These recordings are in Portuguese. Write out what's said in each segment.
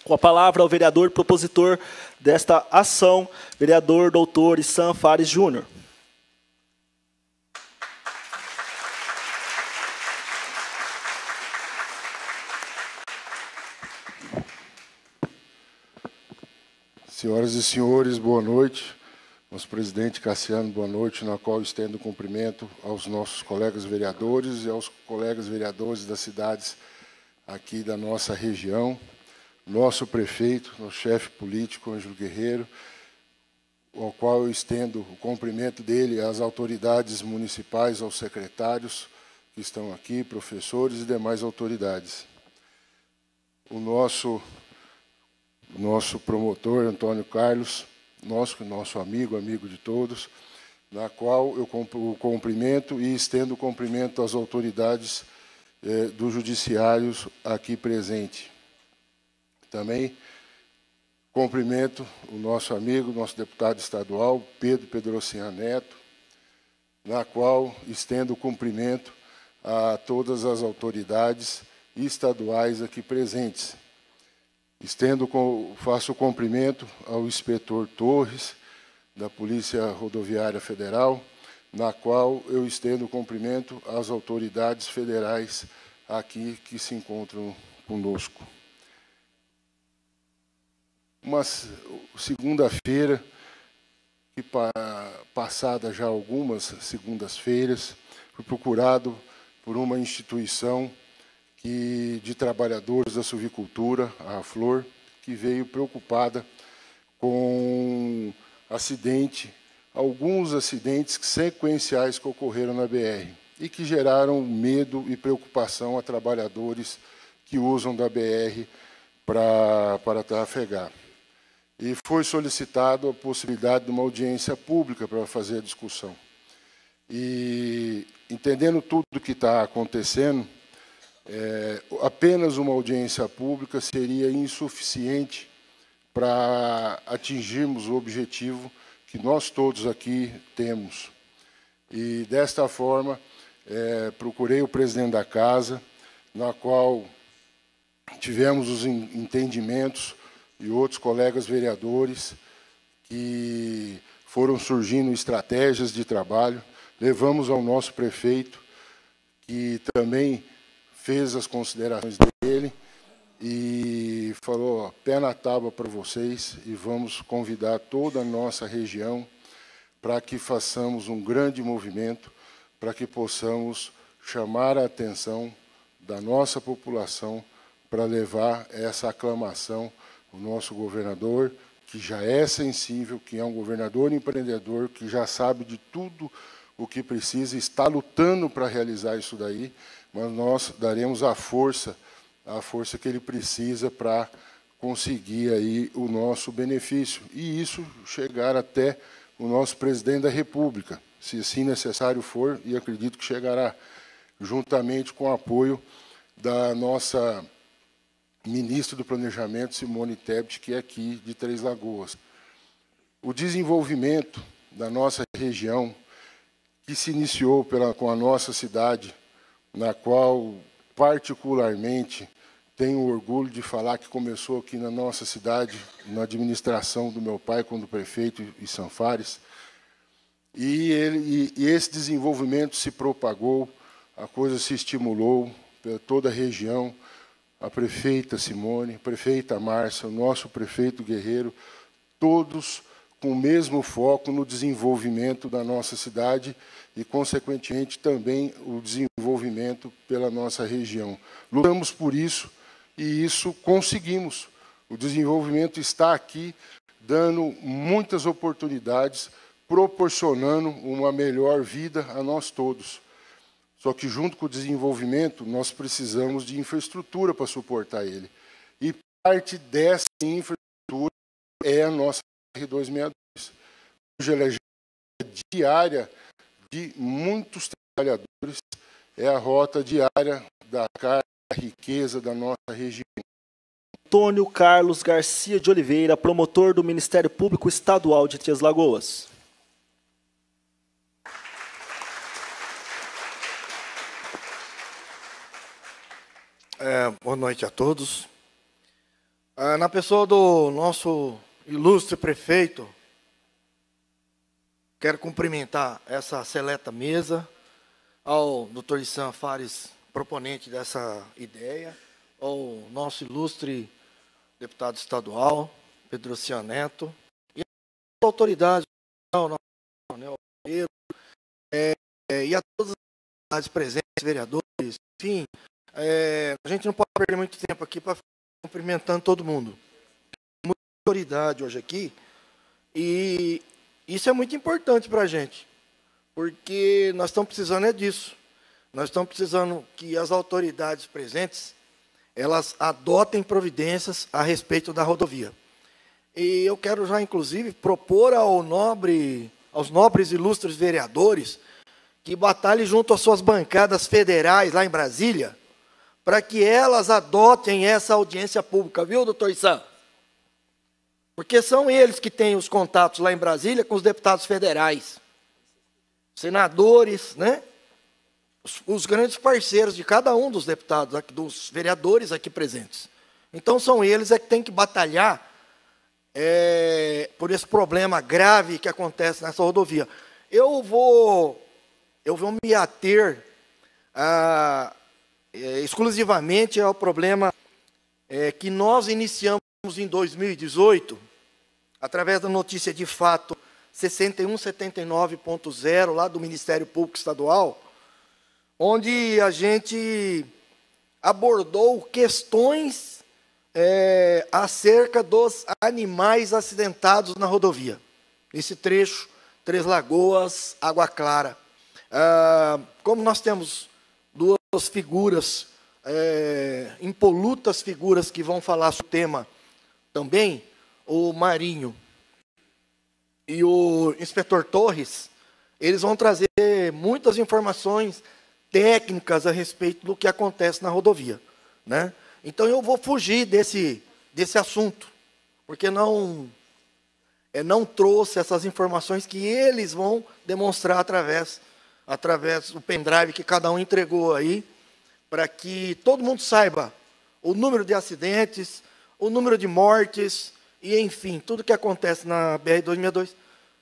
Com a palavra, o vereador propositor desta ação, vereador doutor Issan Fares Júnior. Senhoras e senhores, boa noite. Nosso presidente Cassiano, boa noite, na qual estendo cumprimento aos nossos colegas vereadores e aos colegas vereadores das cidades aqui da nossa região, nosso prefeito, nosso chefe político, Ângelo Guerreiro, ao qual eu estendo o cumprimento dele às autoridades municipais, aos secretários que estão aqui, professores e demais autoridades. O nosso promotor, Antônio Carlos, nosso amigo de todos, na qual eu cumprimento e estendo o cumprimento às autoridades do judiciário aqui presente. Também cumprimento o nosso amigo, nosso deputado estadual, Pedro Pedrocian Neto, na qual estendo o cumprimento a todas as autoridades estaduais aqui presentes. Faço o cumprimento ao inspetor Torres, da Polícia Rodoviária Federal, na qual eu estendo o cumprimento às autoridades federais aqui que se encontram conosco. Uma segunda-feira, que passada já algumas segundas-feiras, fui procurado por uma instituição de trabalhadores da suvicultura, a Flor, que veio preocupada com alguns acidentes sequenciais que ocorreram na BR e que geraram medo e preocupação a trabalhadores que usam da BR para trafegar. E foi solicitado a possibilidade de uma audiência pública para fazer a discussão. E, entendendo tudo o que está acontecendo, apenas uma audiência pública seria insuficiente para atingirmos o objetivo que nós todos aqui temos. E, desta forma, procurei o presidente da casa, na qual tivemos os entendimentos e outros colegas vereadores que foram surgindo estratégias de trabalho. Levamos ao nosso prefeito, que também fez as considerações dele e falou: pé na tábua para vocês, e vamos convidar toda a nossa região para que façamos um grande movimento, para que possamos chamar a atenção da nossa população para levar essa aclamação ao nosso governador, que já é sensível, que é um governador empreendedor, que já sabe de tudo o que precisa, está lutando para realizar isso daí, mas nós daremos a força que ele precisa para conseguir aí o nosso benefício. E isso chegar até o nosso presidente da República, se assim necessário for, e acredito que chegará, juntamente com o apoio da nossa ministra do Planejamento, Simone Tebet, que é aqui de Três Lagoas. O desenvolvimento da nossa região, que se iniciou com a nossa cidade, na qual, particularmente, tenho orgulho de falar que começou aqui na nossa cidade, na administração do meu pai, quando prefeito, Issan Fares, e esse desenvolvimento se propagou, a coisa se estimulou por toda a região, a prefeita Simone, a prefeita Márcia, o nosso prefeito Guerreiro, todos com o mesmo foco no desenvolvimento da nossa cidade e, consequentemente, também o desenvolvimento pela nossa região. Lutamos por isso e isso conseguimos. O desenvolvimento está aqui, dando muitas oportunidades, proporcionando uma melhor vida a nós todos. Só que, junto com o desenvolvimento, nós precisamos de infraestrutura para suportar ele. E parte dessa infraestrutura é a nossa R262. Hoje ela é diária de muitos trabalhadores, é a rota diária da riqueza da nossa região. Antônio Carlos Garcia de Oliveira, promotor do Ministério Público Estadual de Três Lagoas. Boa noite a todos. Na pessoa do nosso ilustre prefeito, quero cumprimentar essa seleta mesa, ao Dr. Issan Fares, proponente dessa ideia, ao nosso ilustre deputado estadual, Pedro Ocean Neto, e a autoridade, ao nosso coronel Palmeiro, e a todas as autoridades presentes, vereadores, enfim, a gente não pode perder muito tempo aqui para ficar cumprimentando todo mundo. Muita autoridade hoje aqui, e isso é muito importante para a gente, porque nós estamos precisando disso. Nós estamos precisando que as autoridades presentes, elas adotem providências a respeito da rodovia. E eu quero já, inclusive, propor aos nobres e ilustres vereadores que batalhem junto às suas bancadas federais lá em Brasília, para que elas adotem essa audiência pública, viu, doutor Issan? Porque são eles que têm os contatos lá em Brasília com os deputados federais, senadores, né? Os grandes parceiros de cada um dos deputados, dos vereadores aqui presentes. Então, são eles que têm que batalhar por esse problema grave que acontece nessa rodovia. Eu vou me ater exclusivamente ao problema que nós iniciamos em 2018, através da notícia de fato 6179.0, lá do Ministério Público Estadual, onde a gente abordou questões acerca dos animais acidentados na rodovia. Esse trecho, Três Lagoas, Água Clara. Como nós temos duas figuras, impolutas figuras que vão falar sobre o tema também, o Marinho e o inspetor Torres, eles vão trazer muitas informações técnicas a respeito do que acontece na rodovia, né? Então eu vou fugir desse assunto, porque não trouxe essas informações que eles vão demonstrar através do pendrive que cada um entregou aí, para que todo mundo saiba o número de acidentes, o número de mortes, e enfim, tudo que acontece na BR-262,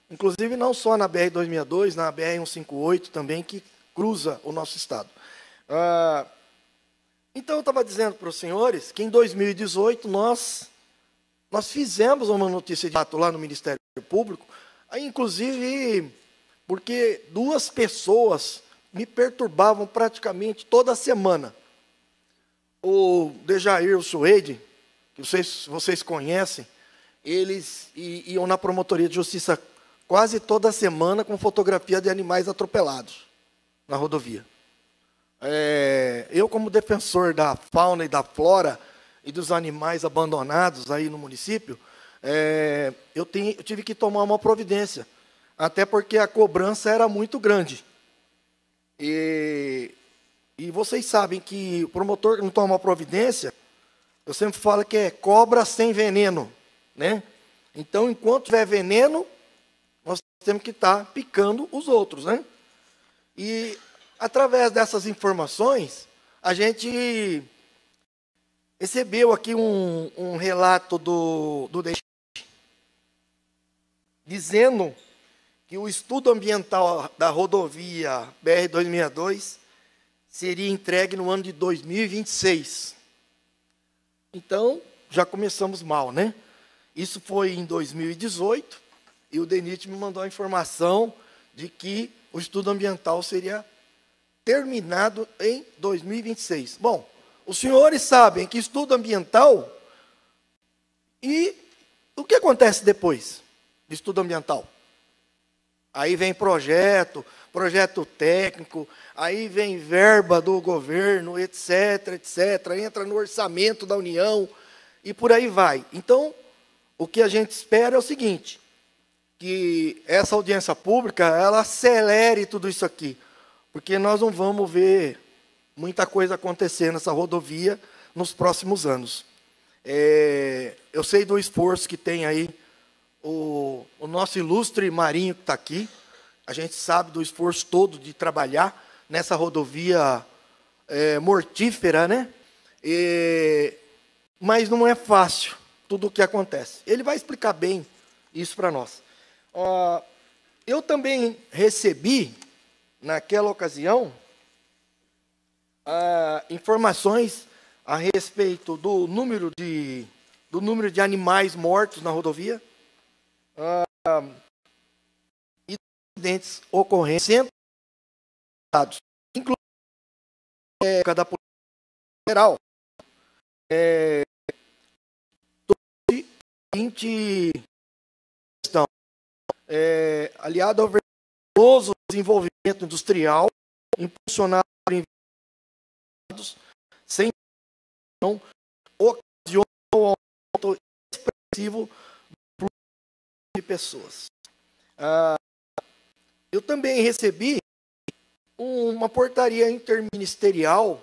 inclusive não só na BR-262, na BR-158 também, que cruza o nosso estado. Então, eu estava dizendo para os senhores que em 2018 nós fizemos uma notícia de fato lá no Ministério Público, inclusive porque duas pessoas me perturbavam praticamente toda semana. O Dejair, o Suede, que vocês conhecem, eles iam na Promotoria de Justiça quase toda semana com fotografia de animais atropelados na rodovia. Eu, como defensor da fauna e da flora e dos animais abandonados aí no município, eu tive que tomar uma providência, até porque a cobrança era muito grande. E vocês sabem que o promotor que não toma providência, eu sempre falo que é cobra sem veneno, né? Então, enquanto tiver veneno, nós temos que estar picando os outros, né? E, através dessas informações, a gente recebeu aqui um relato do dizendo que o estudo ambiental da rodovia BR-262 seria entregue no ano de 2026. Então, já começamos mal, né? Isso foi em 2018, e o DENIT me mandou a informação de que o estudo ambiental seria terminado em 2026. Bom, os senhores sabem que estudo ambiental, e o que acontece depois de estudo ambiental? Aí vem projeto técnico, aí vem verba do governo, etc., entra no orçamento da União, e por aí vai. Então, o que a gente espera é o seguinte, que essa audiência pública, ela acelere tudo isso aqui, porque nós não vamos ver muita coisa acontecer nessa rodovia nos próximos anos. Eu sei do esforço que tem aí o nosso ilustre Marinho que está aqui, a gente sabe do esforço todo de trabalhar nessa rodovia mortífera, né? Mas não é fácil, tudo o que acontece. Ele vai explicar bem isso para nós. Eu também recebi, naquela ocasião, informações a respeito do número de animais mortos na rodovia, e acidentes ocorrentes, inclusive da Polícia Federal. Questão, aliado ao vergonhoso desenvolvimento industrial impulsionado por investimentos sem ocasionou um aumento expressivo do fluxo de pessoas. Eu também recebi uma portaria interministerial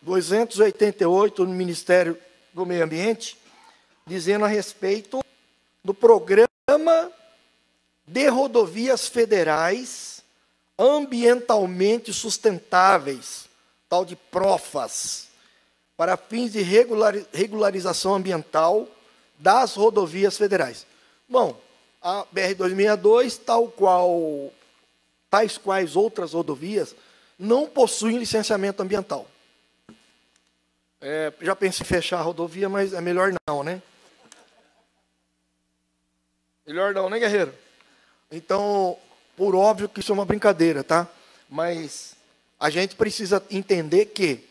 288 no Ministério do Meio Ambiente, dizendo a respeito do Programa de Rodovias Federais Ambientalmente Sustentáveis, tal de PROFAS, para fins de regularização ambiental das rodovias federais. Bom, a BR-262, tais quais outras rodovias, não possuem licenciamento ambiental. Já pensei em fechar a rodovia, mas é melhor não, né? Melhor não, né, guerreiro? Então, por óbvio que isso é uma brincadeira, tá? Mas a gente precisa entender que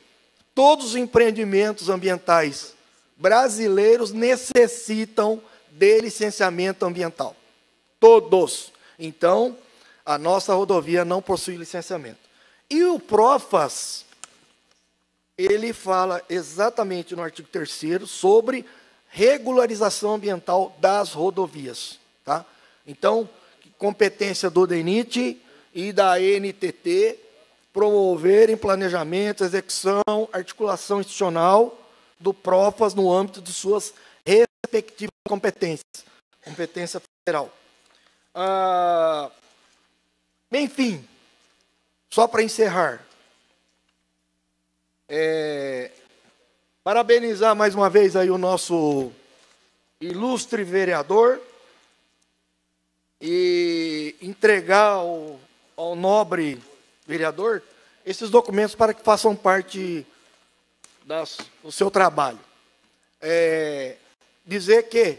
todos os empreendimentos ambientais brasileiros necessitam de licenciamento ambiental. Todos. Então, a nossa rodovia não possui licenciamento. E o PROFAS, ele fala exatamente no artigo 3º sobre regularização ambiental das rodovias. Tá? Então, competência do DENIT e da NTT promoverem planejamento, execução, articulação institucional do PROFAS no âmbito de suas respectivas competências. Competência federal. Enfim, só para encerrar, parabenizar mais uma vez aí o nosso ilustre vereador e entregar ao nobre vereador esses documentos para que façam parte do seu trabalho. Dizer que,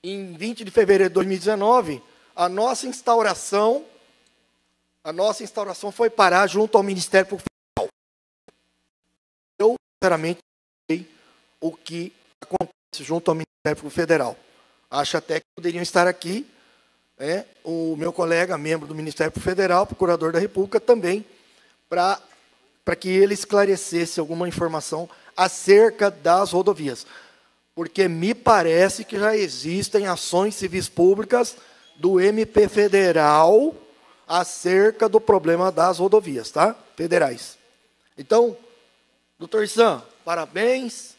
em 20 de fevereiro de 2019, a nossa instauração foi parar junto ao Ministério Público Federal. Eu, sinceramente, não sei o que acontece junto ao Ministério Público Federal. Acho até que poderiam estar aqui o meu colega, membro do Ministério Público Federal, procurador da República, também, para que ele esclarecesse alguma informação acerca das rodovias. Porque me parece que já existem ações civis públicas do MP Federal acerca do problema das rodovias, tá? Federais. Então, doutor Sam, parabéns.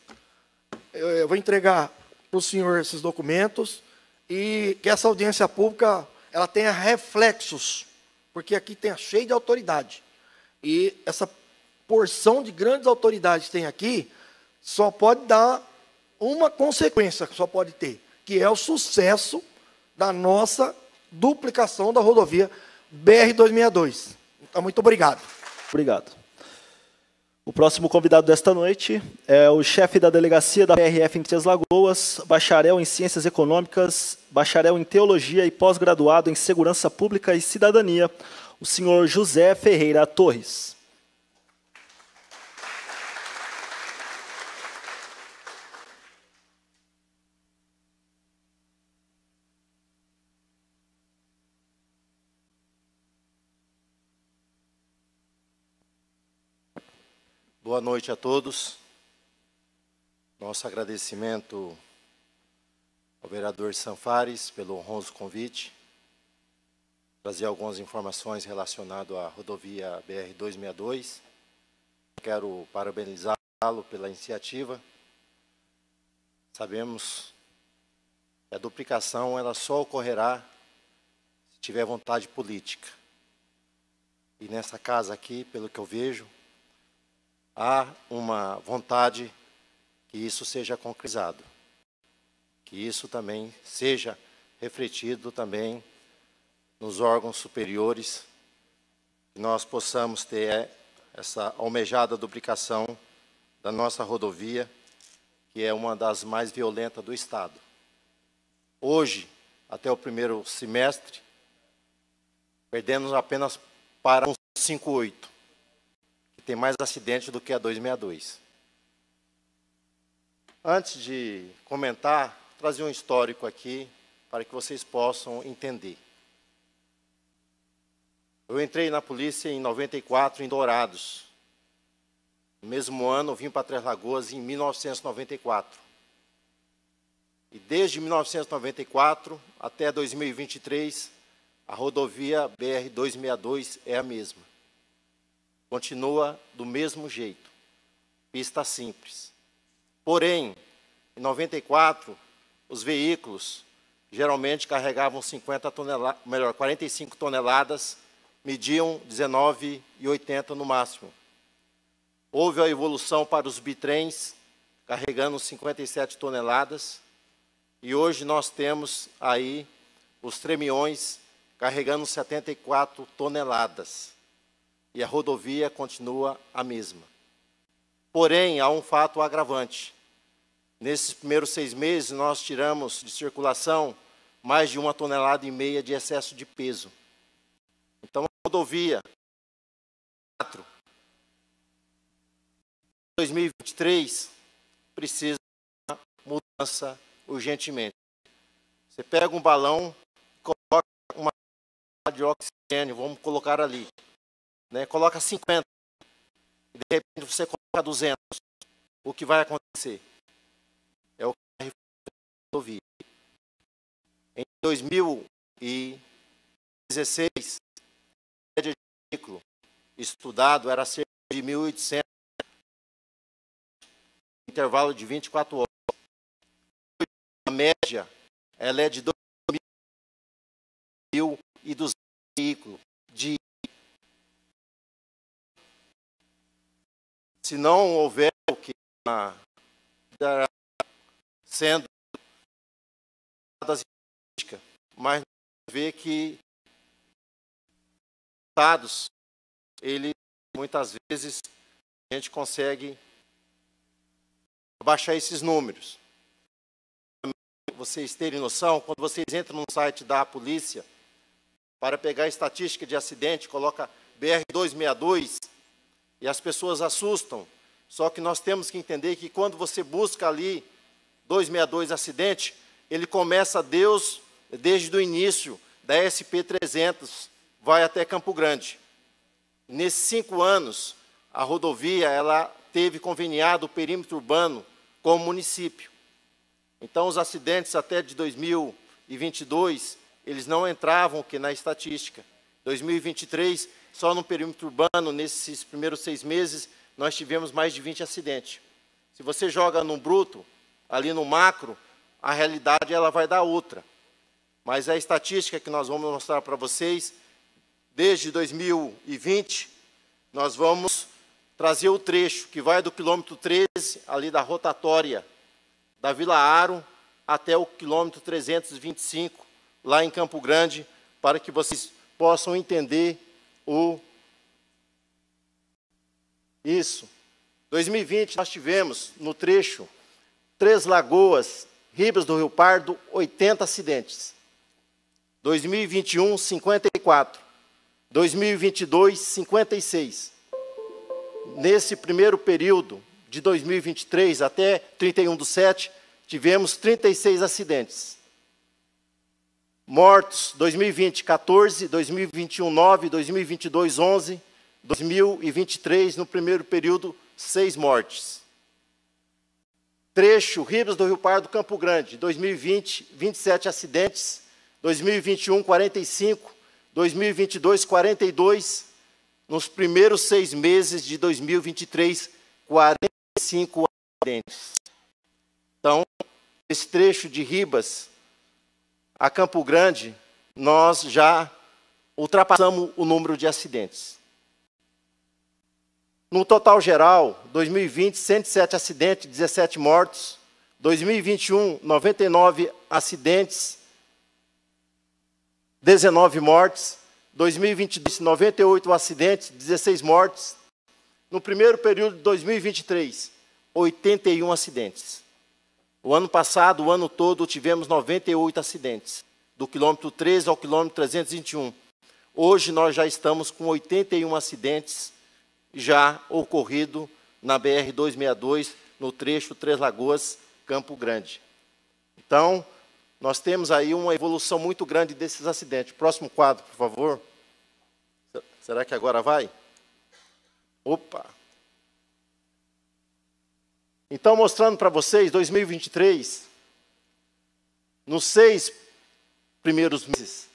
Eu vou entregar para o senhor esses documentos e que essa audiência pública ela tenha reflexos, porque aqui tem cheio de autoridade. E essa porção de grandes autoridades que tem aqui só pode dar uma consequência, só pode ter, que é o sucesso da nossa duplicação da rodovia BR-262. Então, muito obrigado. Obrigado. O próximo convidado desta noite é o chefe da delegacia da PRF em Três Lagoas, bacharel em Ciências Econômicas, bacharel em Teologia e pós-graduado em Segurança Pública e Cidadania, o senhor José Ferreira Torres. Boa noite a todos. Nosso agradecimento ao vereador Sanfares pelo honroso convite. Trazer algumas informações relacionadas à rodovia BR-262. Quero parabenizá-lo pela iniciativa. Sabemos que a duplicação ela só ocorrerá se tiver vontade política. E nessa casa aqui, pelo que eu vejo, há uma vontade que isso seja concretizado, que isso também seja refletido também nos órgãos superiores, que nós possamos ter essa almejada duplicação da nossa rodovia, que é uma das mais violentas do Estado. Hoje, até o primeiro semestre, perdemos apenas para um 58, que tem mais acidentes do que a 262. Antes de comentar, trazer um histórico aqui, para que vocês possam entender. Eu entrei na polícia em 94, em Dourados. No mesmo ano, eu vim para Três Lagoas em 1994. E desde 1994 até 2023, a rodovia BR-262 é a mesma. Continua do mesmo jeito. Pista simples. Porém, em 94, os veículos geralmente carregavam 45 toneladas, mediam 19,80 no máximo. Houve a evolução para os bitrens, carregando 57 toneladas, e hoje nós temos aí os tremiões carregando 74 toneladas. E a rodovia continua a mesma. Porém, há um fato agravante. Nesses primeiros 6 meses, nós tiramos de circulação mais de 1,5 toneladas de excesso de peso. Então, a rodovia 2023 precisa de uma mudança urgentemente. Você pega um balão, coloca uma de oxigênio, vamos colocar ali, né? Coloca 50, e de repente você coloca 200. O que vai acontecer? É o que a rodovia. Em 2016, a média de veículo estudado era cerca de 1.800, intervalo de 24 horas. A média ela é de 2.200 veículos. Se não houver o que sendo mas vê que estados, ele muitas vezes a gente consegue abaixar esses números. Vocês terem noção, quando vocês entram no site da polícia para pegar a estatística de acidente, coloca BR-262 e as pessoas assustam. Só que nós temos que entender que quando você busca ali 262 acidente, ele começa desde o início da SP-300, vai até Campo Grande. Nesses 5 anos, a rodovia ela teve conveniado o perímetro urbano com o município. Então, os acidentes até de 2022, eles não entravam na estatística. 2023, só no perímetro urbano, nesses primeiros 6 meses, nós tivemos mais de 20 acidentes. Se você joga no bruto, ali no macro, a realidade ela vai dar outra. Mas a estatística que nós vamos mostrar para vocês, desde 2020, nós vamos trazer o trecho que vai do quilômetro 13, ali da rotatória da Vila Aro, até o quilômetro 325, lá em Campo Grande, para que vocês possam entender isso. 2020, nós tivemos, no trecho, Três Lagoas, Ribas do Rio Pardo, 80 acidentes. 2021, 54. 2022, 56. Nesse primeiro período, de 2023 até 31/7, tivemos 36 acidentes. Mortos, 2020, 14, 2021, 9, 2022, 11, 2023, no primeiro período, 6 mortes. Trecho, Ribas do Rio Pardo, Campo Grande, 2020, 27 acidentes, 2021, 45, 2022, 42, nos primeiros 6 meses de 2023, 45 acidentes. Então, esse trecho de Ribas a Campo Grande, nós já ultrapassamos o número de acidentes. No total geral, 2020, 107 acidentes, 17 mortos. 2021, 99 acidentes, 19 mortes. 2022, 98 acidentes, 16 mortes. No primeiro período de 2023, 81 acidentes. O ano passado, o ano todo, tivemos 98 acidentes, do quilômetro 13 ao quilômetro 321. Hoje nós já estamos com 81 acidentes já ocorrido na BR-262, no trecho Três Lagoas, Campo Grande. Então, nós temos aí uma evolução muito grande desses acidentes. Próximo quadro, por favor. Será que agora vai? Opa! Então, mostrando para vocês, 2023, nos 6 primeiros meses,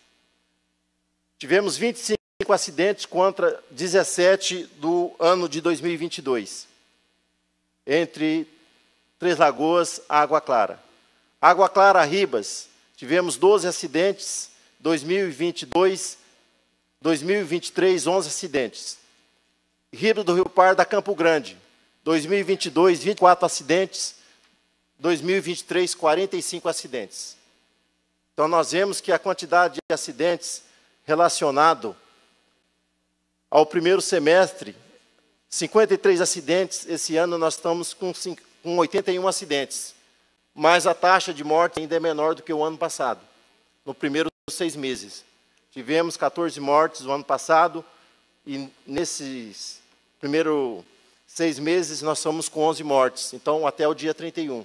tivemos 25 acidentes contra 17 do ano de 2022, entre Três Lagoas, Água Clara. Água Clara, Ribas, tivemos 12 acidentes, 2022, 2023, 11 acidentes. Rio do Rio Pardo, Campo Grande, 2022, 24 acidentes, 2023, 45 acidentes. Então, nós vemos que a quantidade de acidentes relacionado ao primeiro semestre, 53 acidentes, esse ano nós estamos com 81 acidentes, mas a taxa de morte ainda é menor do que o ano passado, no primeiro 6 meses. Tivemos 14 mortes no ano passado, e nesses primeiros 6 meses nós estamos com 11 mortes, então até o dia 31.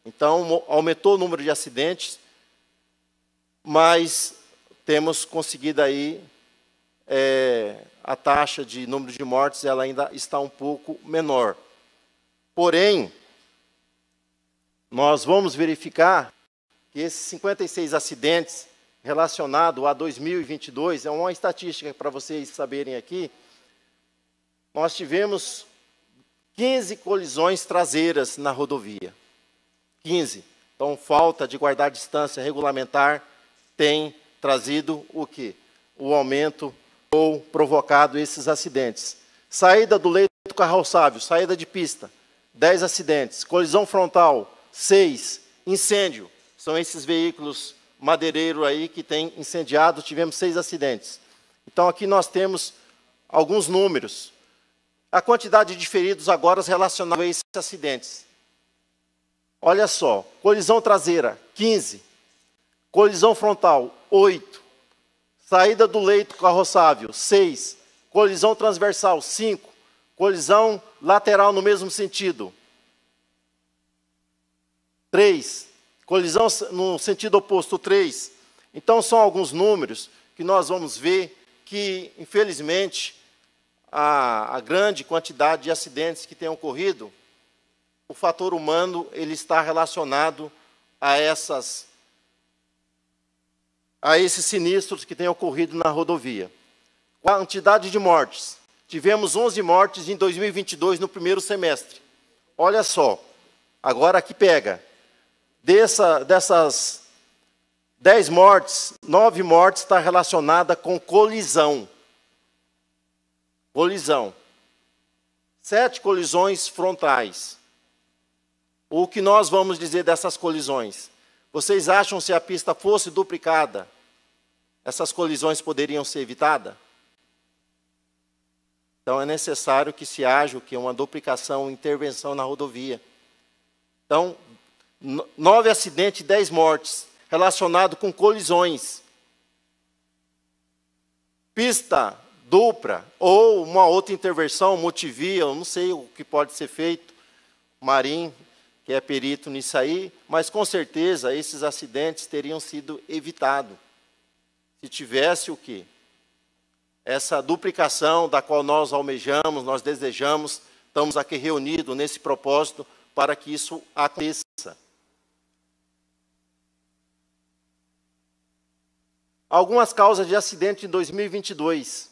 Então, aumentou o número de acidentes, mas temos conseguido aí, a taxa de número de mortes ela ainda está um pouco menor. Porém, nós vamos verificar que esses 56 acidentes relacionados a 2022, é uma estatística para vocês saberem aqui, nós tivemos 15 colisões traseiras na rodovia. 15. Então, falta de guardar distância regulamentar tem trazido o quê? O aumento ou provocado esses acidentes. Saída do leito carroçável, saída de pista, 10 acidentes. Colisão frontal, 6. Incêndio, são esses veículos madeireiros aí que têm incendiado, tivemos 6 acidentes. Então, aqui nós temos alguns números. A quantidade de feridos agora relacionados a esses acidentes. Olha só, colisão traseira, 15. Colisão frontal, 8. Saída do leito carroçável, 6. Colisão transversal, 5. Colisão lateral no mesmo sentido, 3. Colisão no sentido oposto, 3. Então, são alguns números que nós vamos ver que, infelizmente, a grande quantidade de acidentes que tem ocorrido, o fator humano ele está relacionado a esses sinistros que têm ocorrido na rodovia. Quantidade de mortes. Tivemos 11 mortes em 2022, no primeiro semestre. Olha só, agora aqui pega. Dessas 10 mortes, 9 mortes está relacionada com colisão. Colisão. 7 colisões frontais. O que nós vamos dizer dessas colisões? Vocês acham que se a pista fosse duplicada, essas colisões poderiam ser evitadas? Então, é necessário que se haja uma duplicação, intervenção na rodovia. Então, 9 acidentes e 10 mortes, relacionados com colisões. Pista dupla, ou uma outra intervenção, multivia, eu não sei o que pode ser feito. Marim, que é perito nisso aí, mas com certeza esses acidentes teriam sido evitados. Se tivesse o quê? Essa duplicação da qual nós almejamos, nós desejamos, estamos aqui reunidos nesse propósito para que isso aconteça. Algumas causas de acidente em 2022.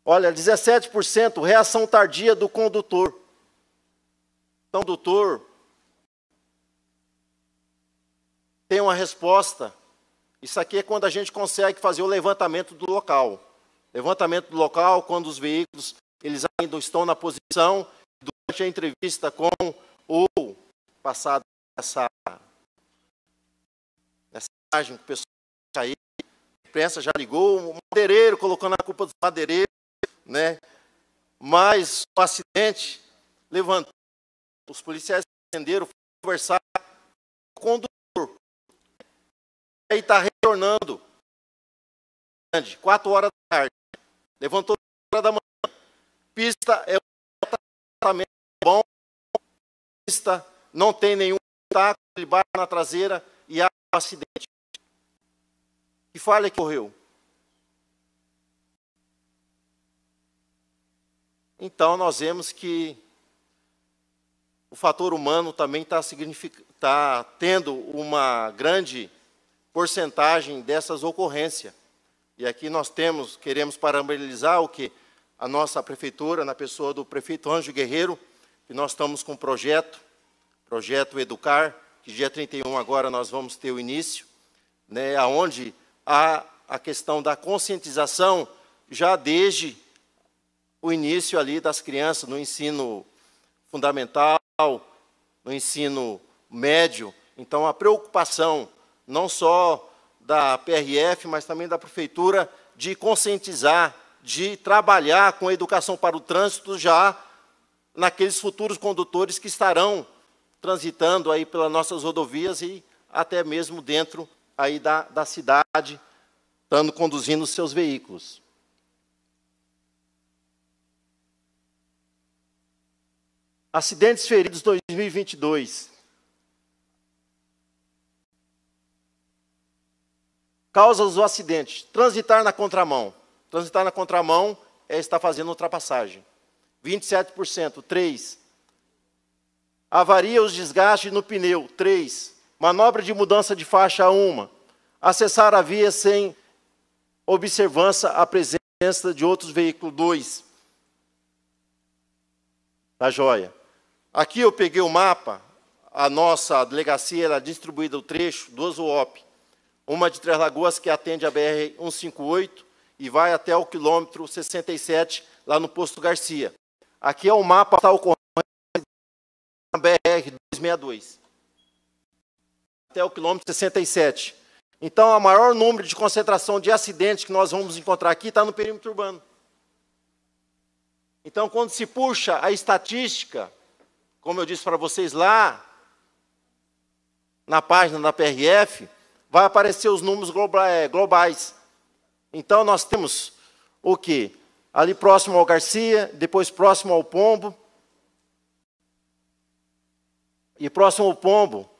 Olha, 17% reação tardia do condutor. Então, o condutor tem uma resposta. Isso aqui é quando a gente consegue fazer o levantamento do local. Levantamento do local, quando os veículos eles ainda estão na posição. Durante a entrevista com o passado, essa imagem que o pessoal aí, a imprensa já ligou, o madeireiro, colocando a culpa dos madeireiros, né? Mas o acidente levantou, os policiais atenderam, foram conversar com o condutor. Aí está retornando, 4 horas da tarde, levantou 4 horas da manhã. Pista é um tratamento bom, pista não tem nenhum obstáculo, ele bate na traseira e há um acidente. Que falha que ocorreu? Então, nós vemos que o fator humano também está tendo uma grande porcentagem dessas ocorrências. E aqui nós queremos parabenizar o que a nossa prefeitura, na pessoa do prefeito Ângelo Guerreiro, que nós estamos com um projeto Educar, que dia 31 agora nós vamos ter o início, né, onde há a questão da conscientização já desde o início ali das crianças, no ensino fundamental, no ensino médio. Então, a preocupação não só da PRF, mas também da prefeitura, de conscientizar, de trabalhar com a educação para o trânsito já naqueles futuros condutores que estarão transitando aí pelas nossas rodovias e até mesmo dentro aí da cidade, estando conduzindo os seus veículos. Acidentes feridos 2022. Causas do acidente. Transitar na contramão. Transitar na contramão é estar fazendo ultrapassagem. 27%. 3. Avaria os desgastes no pneu. 3. Manobra de mudança de faixa. 1. Acessar a via sem observância à presença de outros veículos. 2. Tá joia. Aqui eu peguei o mapa, a nossa delegacia era distribuída o trecho, 2 UOP. Uma de Três Lagoas, que atende a BR-158, e vai até o quilômetro 67, lá no Posto Garcia. Aqui é o mapa que está ocorrendo na BR-262. Até o quilômetro 67. Então, o maior número de concentração de acidentes que nós vamos encontrar aqui está no perímetro urbano. Então, quando se puxa a estatística, como eu disse para vocês lá, na página da PRF, vai aparecer os números globais. Então, nós temos o quê? Ali próximo ao Garcia, depois próximo ao Pombo. E próximo ao Pombo,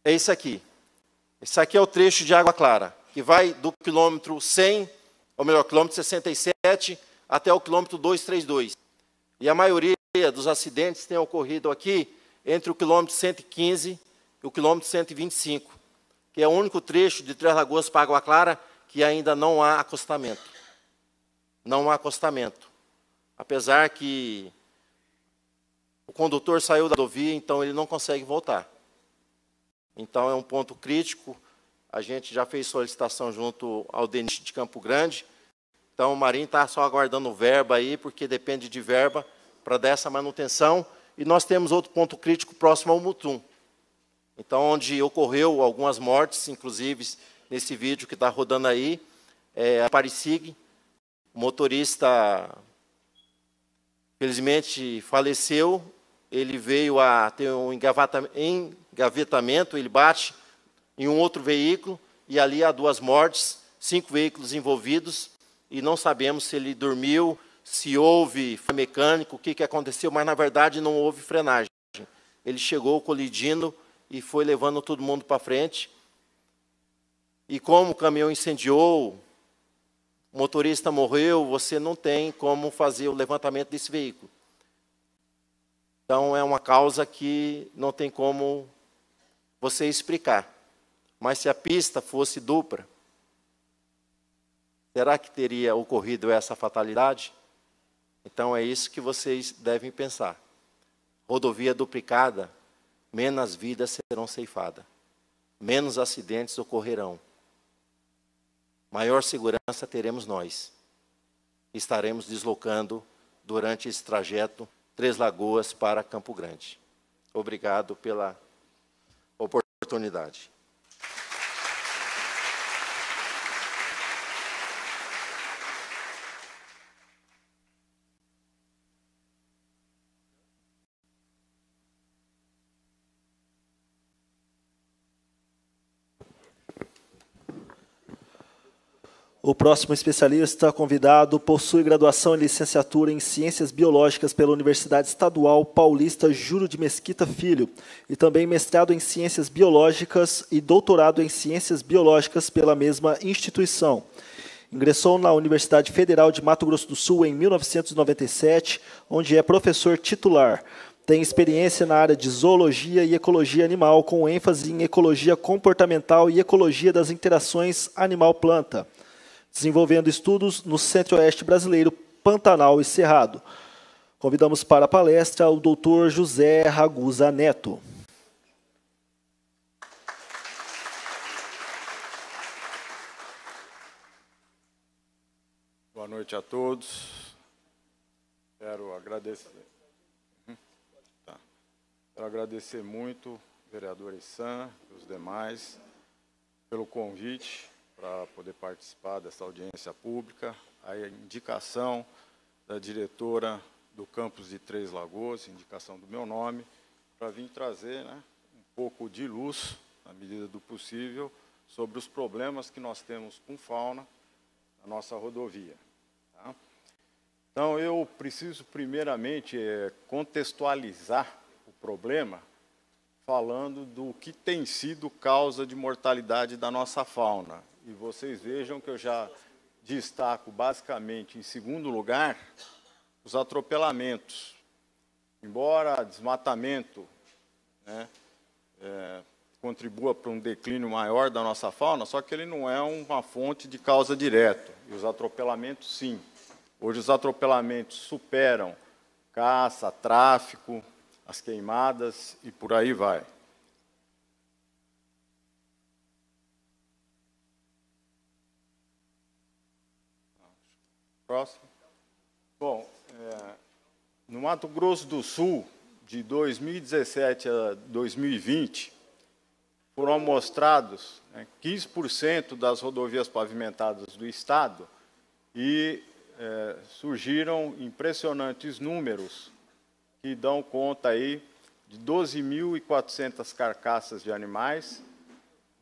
é isso aqui. Esse aqui é o trecho de Água Clara, que vai do quilômetro 100, ou melhor, quilômetro 67, até o quilômetro 232. E a maioria dos acidentes tem ocorrido aqui entre o quilômetro 115 e o quilômetro 125, que é o único trecho de Três Lagoas para Água Clara que ainda não há acostamento. Não há acostamento. Apesar que o condutor saiu da rodovia, então ele não consegue voltar. Então, é um ponto crítico. A gente já fez solicitação junto ao DENIT de Campo Grande. Então, o Marinho está só aguardando verba aí, porque depende de verba para dar essa manutenção. E nós temos outro ponto crítico próximo ao Mutum. Então, onde ocorreu algumas mortes, inclusive nesse vídeo que está rodando aí, a Parisig, o motorista, felizmente, faleceu. Ele veio a ter um engavetamento, ele bate em um outro veículo, e ali há 2 mortes, 5 veículos envolvidos, e não sabemos se ele dormiu, se houve mecânico, o que aconteceu, mas, na verdade, não houve frenagem. Ele chegou colidindo e foi levando todo mundo para frente. E como o caminhão incendiou, o motorista morreu, você não tem como fazer o levantamento desse veículo. Então, é uma causa que não tem como você explicar. Mas se a pista fosse dupla, será que teria ocorrido essa fatalidade? Então, é isso que vocês devem pensar. Rodovia duplicada, menos vidas serão ceifadas. menos acidentes ocorrerão. Maior segurança teremos nós. Estaremos deslocando durante esse trajeto Três Lagoas para Campo Grande. Obrigado pela oportunidade. O próximo especialista convidado possui graduação e licenciatura em Ciências Biológicas pela Universidade Estadual Paulista Júlio de Mesquita Filho e também mestrado em Ciências Biológicas e doutorado em Ciências Biológicas pela mesma instituição. Ingressou na Universidade Federal de Mato Grosso do Sul em 1997, onde é professor titular. Tem experiência na área de zoologia e ecologia animal, com ênfase em ecologia comportamental e ecologia das interações animal-planta, desenvolvendo estudos no Centro-Oeste brasileiro, Pantanal e Cerrado. Convidamos para a palestra o Dr. José Ragusa Neto. Boa noite a todos. Quero agradecer. Quero agradecer muito, vereador Issan e os demais, pelo convite para poder participar dessa audiência pública, a indicação da diretora do campus de Três Lagoas, indicação do meu nome, para vir trazer, né, um pouco de luz, na medida do possível, sobre os problemas que nós temos com fauna na nossa rodovia. Tá? Então, eu preciso, primeiramente, contextualizar o problema, falando do que tem sido causa de mortalidade da nossa fauna. E vocês vejam que eu já destaco, basicamente, em segundo lugar, os atropelamentos. Embora desmatamento, né, contribua para um declínio maior da nossa fauna, só que ele não é uma fonte de causa direta. E os atropelamentos, sim. Hoje, os atropelamentos superam caça, tráfico, as queimadas e por aí vai. Próximo. Bom, no Mato Grosso do Sul, de 2017 a 2020, foram amostrados 15% das rodovias pavimentadas do Estado e surgiram impressionantes números que dão conta aí de 12.400 carcaças de animais,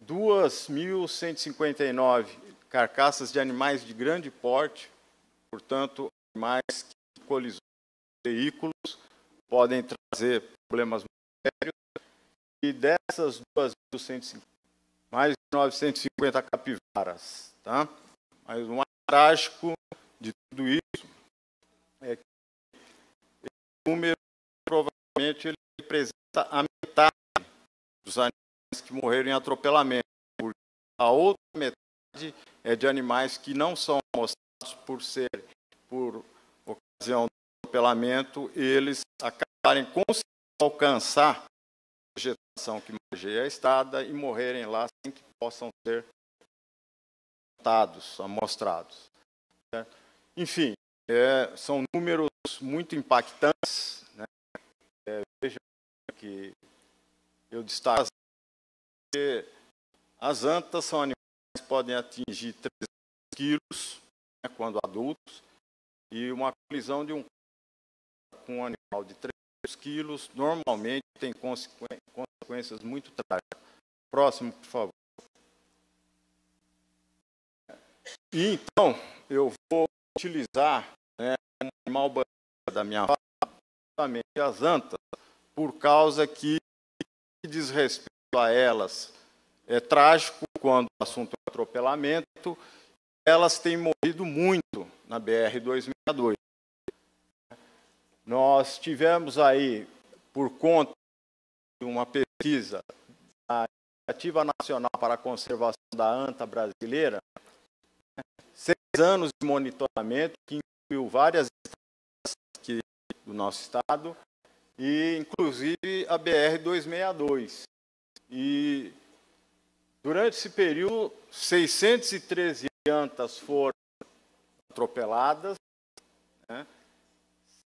2.159 carcaças de animais de grande porte, portanto, animais que colisões com veículos podem trazer problemas sérios, e dessas 2.150, mais de 950 capivaras. Tá? Mas o mais trágico de tudo isso é que esse número, provavelmente, ele representa a metade dos animais que morreram em atropelamento, porque a outra metade é de animais que não são amostrados por ocasião do atropelamento, eles acabarem conseguindo alcançar a vegetação que margeia a estrada e morrerem lá sem que possam ser amostrados. Certo? Enfim, são números muito impactantes. Né? Veja que eu destaco que as antas são animais que podem atingir 3 quilos, né, quando adultos, e uma colisão de com um animal de 3 quilos normalmente tem consequências muito trágicas. Próximo, por favor. E então, eu vou utilizar, né, um animal da minha fala, justamente as antas, por causa que diz respeito a elas é trágico quando o assunto é atropelamento. Elas têm morrido muito na BR-262. Nós tivemos aí, por conta de uma pesquisa da Iniciativa Nacional para a Conservação da Anta Brasileira, 6 anos de monitoramento, que incluiu várias estradas aqui do nosso estado, e inclusive a BR-262. E Durante esse período, 613 antas foram atropeladas, né?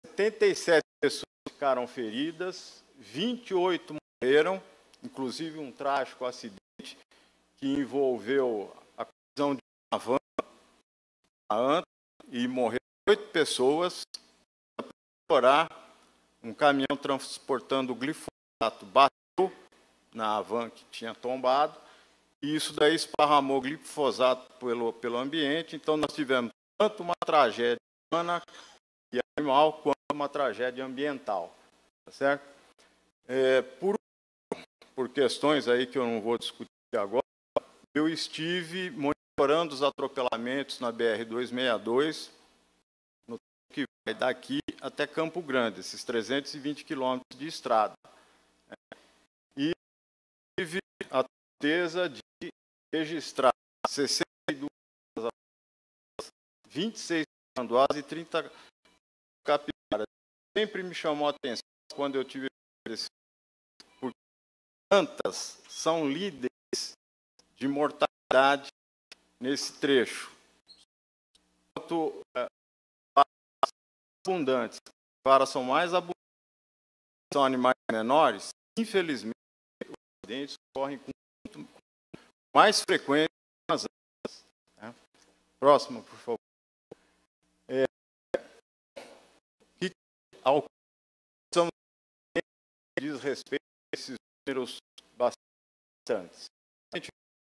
77 pessoas ficaram feridas, 28 morreram, inclusive um trágico acidente que envolveu a colisão de uma van, a anta, e morreram 8 pessoas. Para piorar, um caminhão transportando glifosato bateu na van que tinha tombado, e isso daí esparramou glifosato pelo ambiente. Então, nós tivemos tanto uma tragédia humana e animal, quanto uma tragédia ambiental. Tá certo? Por questões aí que eu não vou discutir agora, eu estive monitorando os atropelamentos na BR-262, no que vai daqui até Campo Grande, esses 320 quilômetros de estrada. E tive a certeza de registrar 62 26 manduás e 30 capivaras. Sempre me chamou a atenção quando eu tive esse, porque tantas são líderes de mortalidade nesse trecho. Quanto abundantes, para são mais abundantes, são animais menores, infelizmente, os acidentes ocorrem com mais frequência nas antas, né? Próximo, por favor. Ao que diz respeito a esses números bastantes. No Rio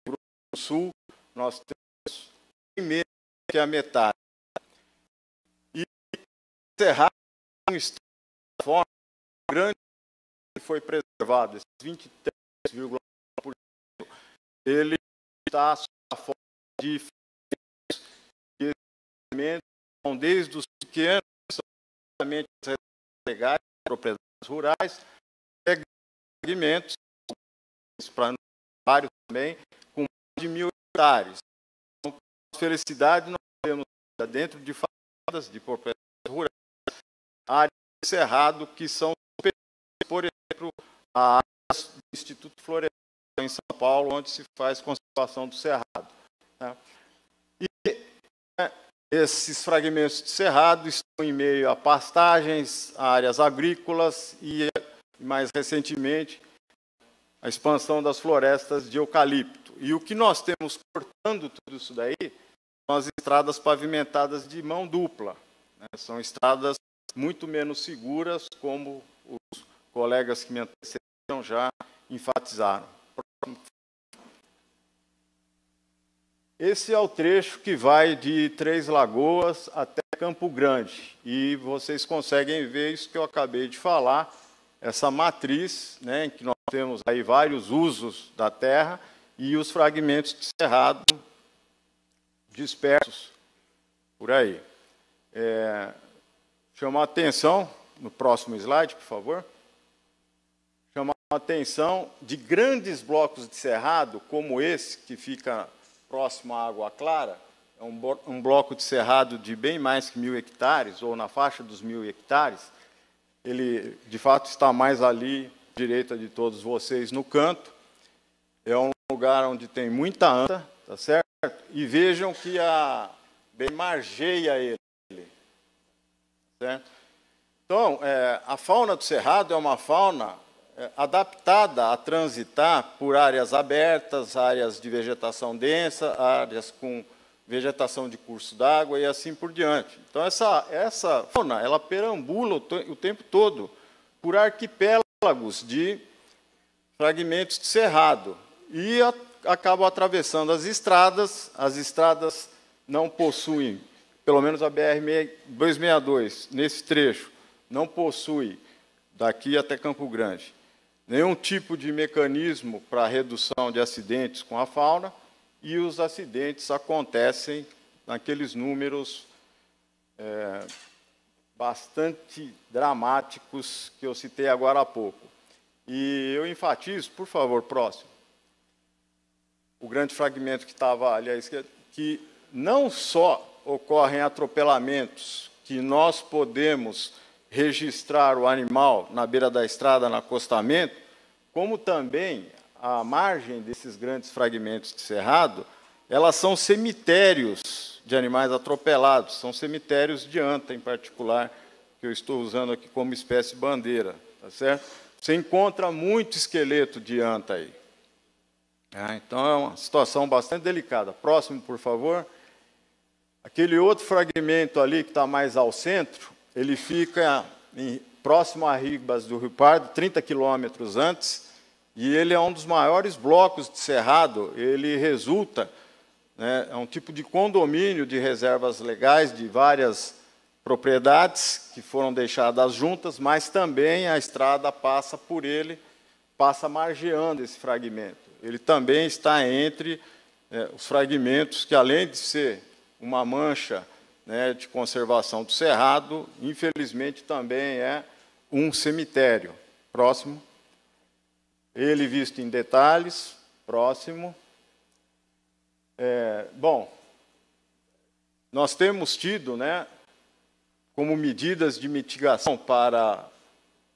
Grande do Sul, nós temos menos que a metade. E Cerrado, um estado de forma grande que foi preservado, esses 23,1%, ele está sob a forma de elementos, desde os pequenos, somente legais, propriedades rurais, segmentos para vários também, com mais de 1.000 hectares. Então, com felicidade, nós temos dentro de fazendas de propriedades rurais, áreas de cerrado que são superiores, por exemplo, a áreas do Instituto Florestal em São Paulo, onde se faz conservação do cerrado. Tá? E esses fragmentos de cerrado estão em meio a pastagens, a áreas agrícolas e, mais recentemente, a expansão das florestas de eucalipto. E o que nós temos cortando tudo isso daí são as estradas pavimentadas de mão dupla, né? São estradas muito menos seguras, como os colegas que me antecederam já enfatizaram. Esse é o trecho que vai de Três Lagoas até Campo Grande. E vocês conseguem ver isso que eu acabei de falar, essa matriz, né, em que nós temos aí vários usos da terra e os fragmentos de cerrado dispersos por aí. Chamar a atenção, no próximo slide, por favor, chamar a atenção de grandes blocos de cerrado, como esse, que fica próximo à Água Clara, é um bloco de cerrado de bem mais que 1.000 hectares, ou na faixa dos 1.000 hectares. Ele, de fato, está mais ali, à direita de todos vocês, no canto. É um lugar onde tem muita anta, tá certo? E vejam que bem margeia ele. Certo? Então, a fauna do cerrado é uma fauna adaptada a transitar por áreas abertas, áreas de vegetação densa, áreas com vegetação de curso d'água e assim por diante. Então, essa fauna, ela perambula o tempo todo por arquipélagos de fragmentos de cerrado e acabam atravessando as estradas. As estradas não possuem, pelo menos a BR-262, nesse trecho, não possui, daqui até Campo Grande, nenhum tipo de mecanismo para redução de acidentes com a fauna, e os acidentes acontecem naqueles números bastante dramáticos que eu citei agora há pouco. E eu enfatizo, por favor, próximo, o grande fragmento que estava ali à esquerda, que não só ocorrem atropelamentos, que nós podemos registrar o animal na beira da estrada, no acostamento, como também a margem desses grandes fragmentos de cerrado, elas são cemitérios de animais atropelados, são cemitérios de anta, em particular, que eu estou usando aqui como espécie bandeira, tá certo? Você encontra muito esqueleto de anta aí. Então, é uma situação bastante delicada. Próximo, por favor. Aquele outro fragmento ali, que está mais ao centro, ele fica próximo a Ribas do Rio Pardo, 30 quilômetros antes, e ele é um dos maiores blocos de cerrado. Ele resulta, né, é um tipo de condomínio de reservas legais de várias propriedades que foram deixadas juntas, mas também a estrada passa por ele, passa margeando esse fragmento. Ele também está entre os fragmentos que, além de ser uma mancha, né, de conservação do cerrado, infelizmente também é um cemitério. Próximo. Ele visto em detalhes. Próximo. Bom, nós temos tido, né, como medidas de mitigação para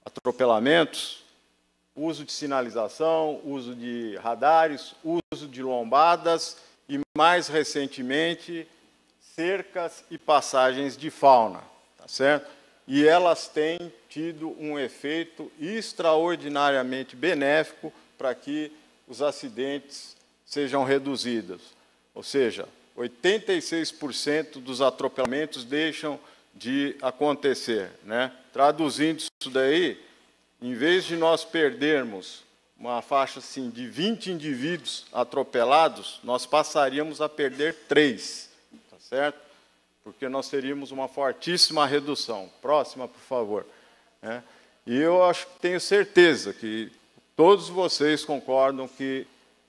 atropelamentos, uso de sinalização, uso de radares, uso de lombadas e, mais recentemente, cercas e passagens de fauna, tá certo? E elas têm tido um efeito extraordinariamente benéfico para que os acidentes sejam reduzidos. Ou seja, 86% dos atropelamentos deixam de acontecer, né? Traduzindo isso daí, em vez de nós perdermos uma faixa assim, de 20 indivíduos atropelados, nós passaríamos a perder 3, tá certo? Porque nós teríamos uma fortíssima redução. Próxima, por favor. E eu tenho certeza que todos vocês concordam que,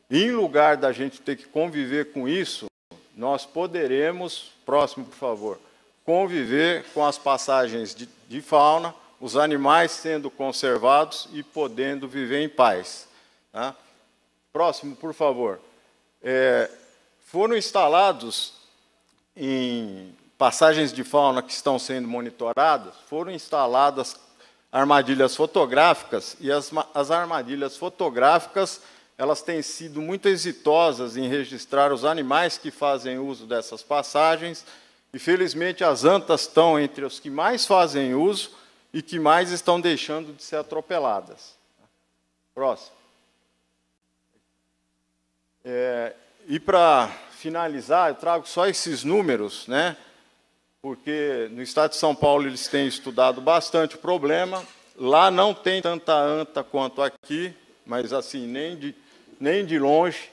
em lugar da gente ter que conviver com isso, nós poderemos, próximo, por favor, conviver com as passagens de fauna, os animais sendo conservados e podendo viver em paz. Tá? Próximo, por favor. Foram instalados em passagens de fauna que estão sendo monitoradas, foram instaladas armadilhas fotográficas, e as armadilhas fotográficas, elas têm sido muito exitosas em registrar os animais que fazem uso dessas passagens, e, felizmente, as antas estão entre os que mais fazem uso e que mais estão deixando de ser atropeladas. Próximo. E, para finalizar, eu trago só esses números, né? Porque no estado de São Paulo eles têm estudado bastante o problema. Lá não tem tanta anta quanto aqui, mas assim, nem de longe.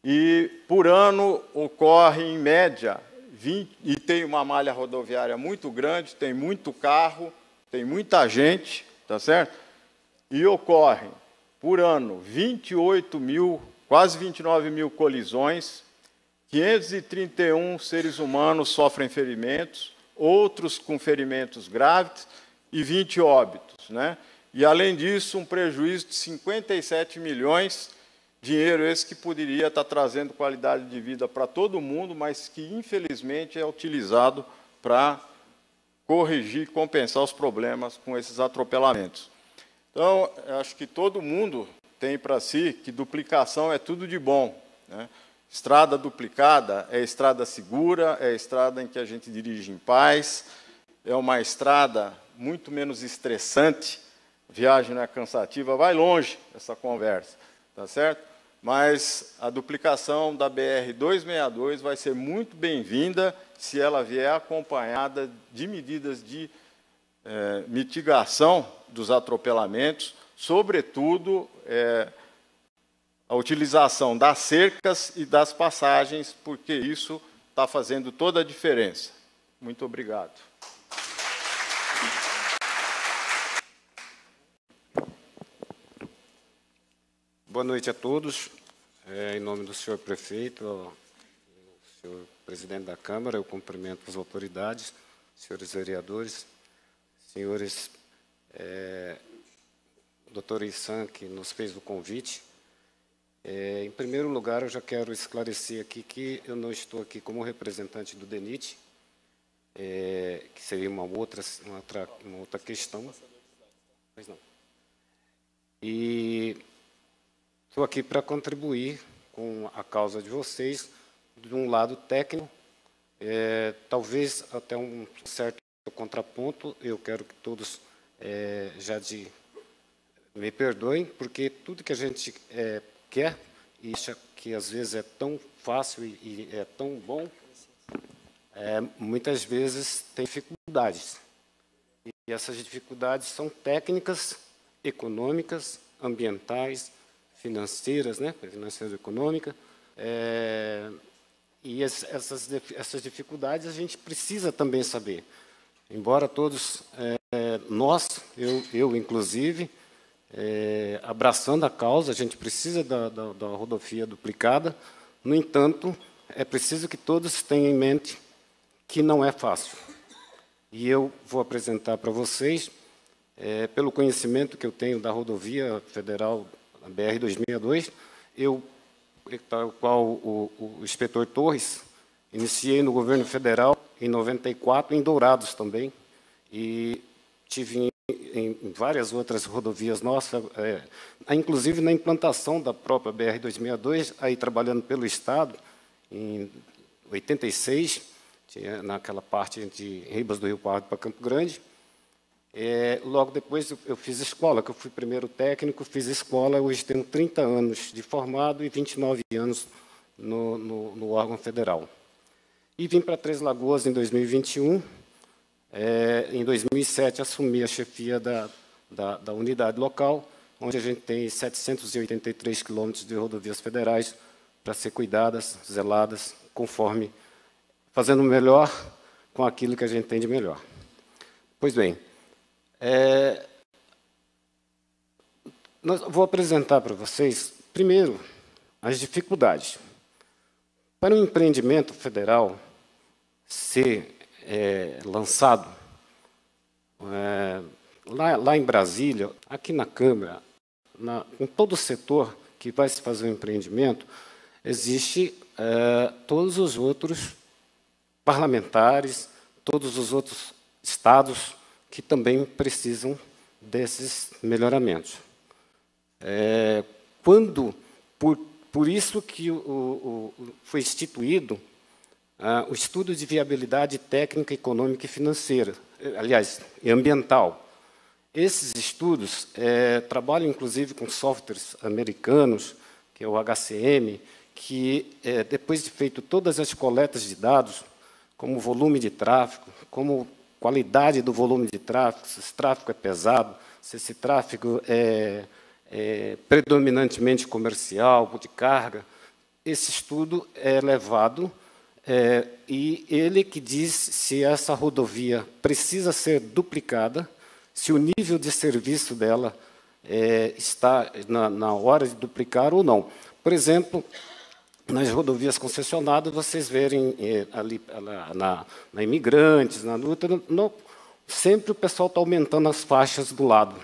E, por ano, ocorre, em média, 20, e tem uma malha rodoviária muito grande, tem muito carro, tem muita gente, tá certo? E ocorrem, por ano, 28 mil, quase 29 mil colisões, 531 seres humanos sofrem ferimentos, outros com ferimentos graves e 20 óbitos, né? E, além disso, um prejuízo de 57 milhões, dinheiro esse que poderia estar trazendo qualidade de vida para todo mundo, mas que, infelizmente, é utilizado para corrigir e compensar os problemas com esses atropelamentos. Então, eu acho que todo mundo tem para si que duplicação é tudo de bom, né? Estrada duplicada é estrada segura, é estrada em que a gente dirige em paz, é uma estrada muito menos estressante, viagem não é cansativa, vai longe essa conversa, tá certo? Mas a duplicação da BR-262 vai ser muito bem-vinda se ela vier acompanhada de medidas de mitigação dos atropelamentos, sobretudo a utilização das cercas e das passagens, porque isso está fazendo toda a diferença. Muito obrigado. Boa noite a todos. Em nome do senhor prefeito, do senhor presidente da Câmara, eu cumprimento as autoridades, senhores vereadores, senhores, doutor Issan, que nos fez o convite. Em primeiro lugar, eu já quero esclarecer aqui que eu não estou aqui como representante do DENIT, que seria uma outra questão. Pois não. E estou aqui para contribuir com a causa de vocês, de um lado técnico, talvez até um certo contraponto. Eu quero que todos me perdoem, porque tudo que a gente quer, e acha que às vezes é tão fácil e é tão bom, muitas vezes tem dificuldades. E essas dificuldades são técnicas, econômicas, ambientais, financeiras, né? Financeira econômica. E essas dificuldades a gente precisa também saber. Embora todos nós, eu inclusive, abraçando a causa, a gente precisa da rodovia duplicada. No entanto, é preciso que todos tenham em mente que não é fácil. E eu vou apresentar para vocês, pelo conhecimento que eu tenho da rodovia federal, a BR-262, tal qual o inspetor Torres, iniciei no governo federal em 94, em Dourados também, e tive em várias outras rodovias nossas, inclusive na implantação da própria BR-262, aí trabalhando pelo Estado, em 86, naquela parte de Ribas do Rio Pardo para Campo Grande. Logo depois eu fiz escola, que eu fui primeiro técnico, fiz escola, hoje tenho 30 anos de formado e 29 anos no órgão federal. E vim para Três Lagoas em 2021. Em 2007, assumi a chefia da unidade local, onde a gente tem 783 quilômetros de rodovias federais para ser cuidadas, zeladas, conforme, fazendo o melhor com aquilo que a gente tem de melhor. Pois bem, vou apresentar para vocês, primeiro, as dificuldades. Para um empreendimento federal ser lançado, lá em Brasília, aqui na Câmara, em todo o setor que vai se fazer o empreendimento, existe todos os outros parlamentares, todos os outros estados que também precisam desses melhoramentos. Por isso que foi instituído o estudo de viabilidade técnica, econômica e financeira, aliás, e ambiental. Esses estudos trabalham, inclusive, com softwares americanos, que é o HCM, que, depois de feito todas as coletas de dados, como volume de tráfego, como qualidade do volume de tráfego, se esse tráfego é pesado, se esse tráfego é predominantemente comercial, de carga, esse estudo é levado e ele que diz se essa rodovia precisa ser duplicada, se o nível de serviço dela está na hora de duplicar ou não. Por exemplo, nas rodovias concessionadas, vocês verem ali na Imigrantes, na Luta, sempre o pessoal está aumentando as faixas do lado,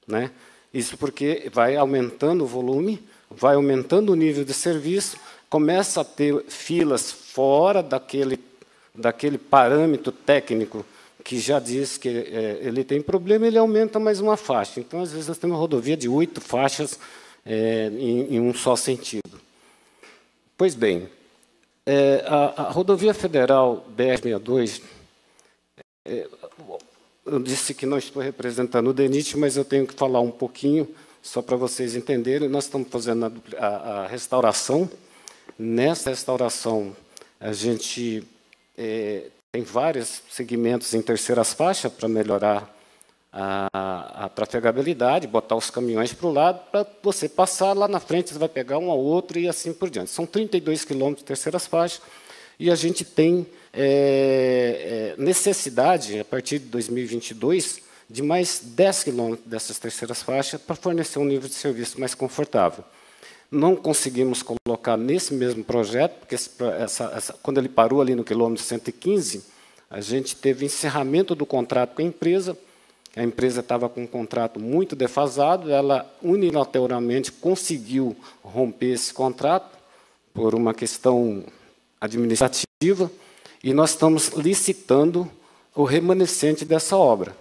né? Isso porque vai aumentando o volume, vai aumentando o nível de serviço, começa a ter filas fora daquele parâmetro técnico que já diz que ele tem problema, ele aumenta mais uma faixa. Então, às vezes, nós temos uma rodovia de 8 faixas em um só sentido. Pois bem, a rodovia federal BR-62, eu disse que não estou representando o DENIT, mas eu tenho que falar um pouquinho, só para vocês entenderem. Nós estamos fazendo a restauração. Nessa restauração, a gente tem vários segmentos em terceiras faixas para melhorar a trafegabilidade, botar os caminhões para o lado, para você passar lá na frente, você vai pegar um ao outro e assim por diante. São 32 quilômetros de terceiras faixas, e a gente tem necessidade, a partir de 2022, de mais 10 quilômetros dessas terceiras faixas para fornecer um nível de serviço mais confortável. Não conseguimos colocar nesse mesmo projeto, porque quando ele parou ali no quilômetro 115, a gente teve encerramento do contrato com a empresa estava com um contrato muito defasado, ela unilateralmente conseguiu romper esse contrato por uma questão administrativa, e nós estamos licitando o remanescente dessa obra.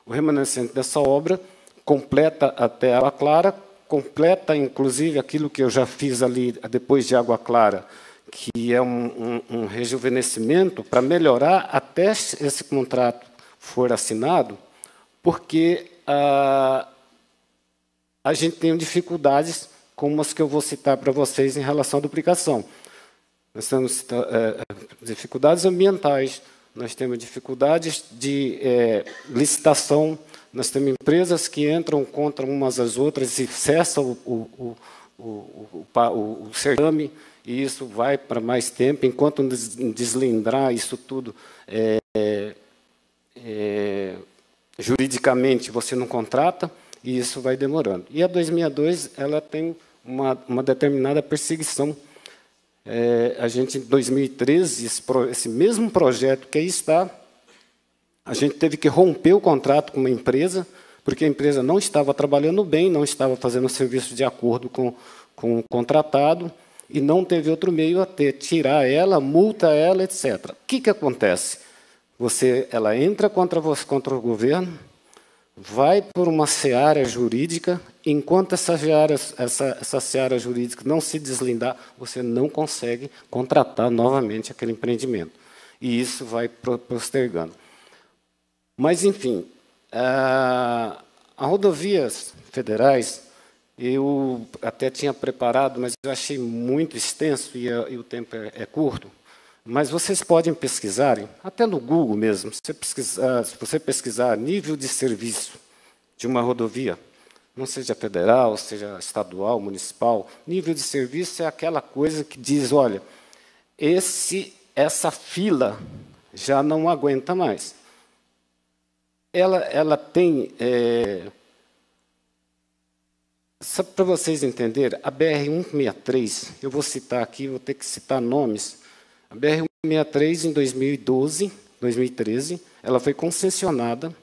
O remanescente dessa obra completa até a Clara, completa, inclusive, aquilo que eu já fiz ali depois de Água Clara, que é um rejuvenescimento para melhorar até esse contrato for assinado, porque a gente tem dificuldades como as que eu vou citar para vocês em relação à duplicação. Nós temos dificuldades ambientais, nós temos dificuldades de licitação, nós temos empresas que entram contra umas às outras e cessam o certame, e isso vai para mais tempo, enquanto deslindrar isso tudo juridicamente você não contrata, e isso vai demorando. E a 262 ela tem uma determinada perseguição. A gente, em 2013, esse mesmo projeto que aí está, a gente teve que romper o contrato com uma empresa, porque a empresa não estava trabalhando bem, não estava fazendo o serviço de acordo com o contratado, e não teve outro meio a tirar ela, multa ela, etc. O que acontece? Ela entra contra o governo, vai por uma seara jurídica, enquanto essa seara jurídica não se deslindar, você não consegue contratar novamente aquele empreendimento. E isso vai postergando. Mas, enfim, as rodovias federais, eu até tinha preparado, mas eu achei muito extenso e o tempo é curto. Mas vocês podem pesquisarem, até no Google mesmo, se você pesquisar nível de serviço de uma rodovia, não seja federal, seja estadual, municipal, nível de serviço é aquela coisa que diz, olha, essa fila já não aguenta mais. Ela tem... Só para vocês entenderem, a BR-163, eu vou citar aqui, vou ter que citar nomes. A BR-163, em 2013, ela foi concessionada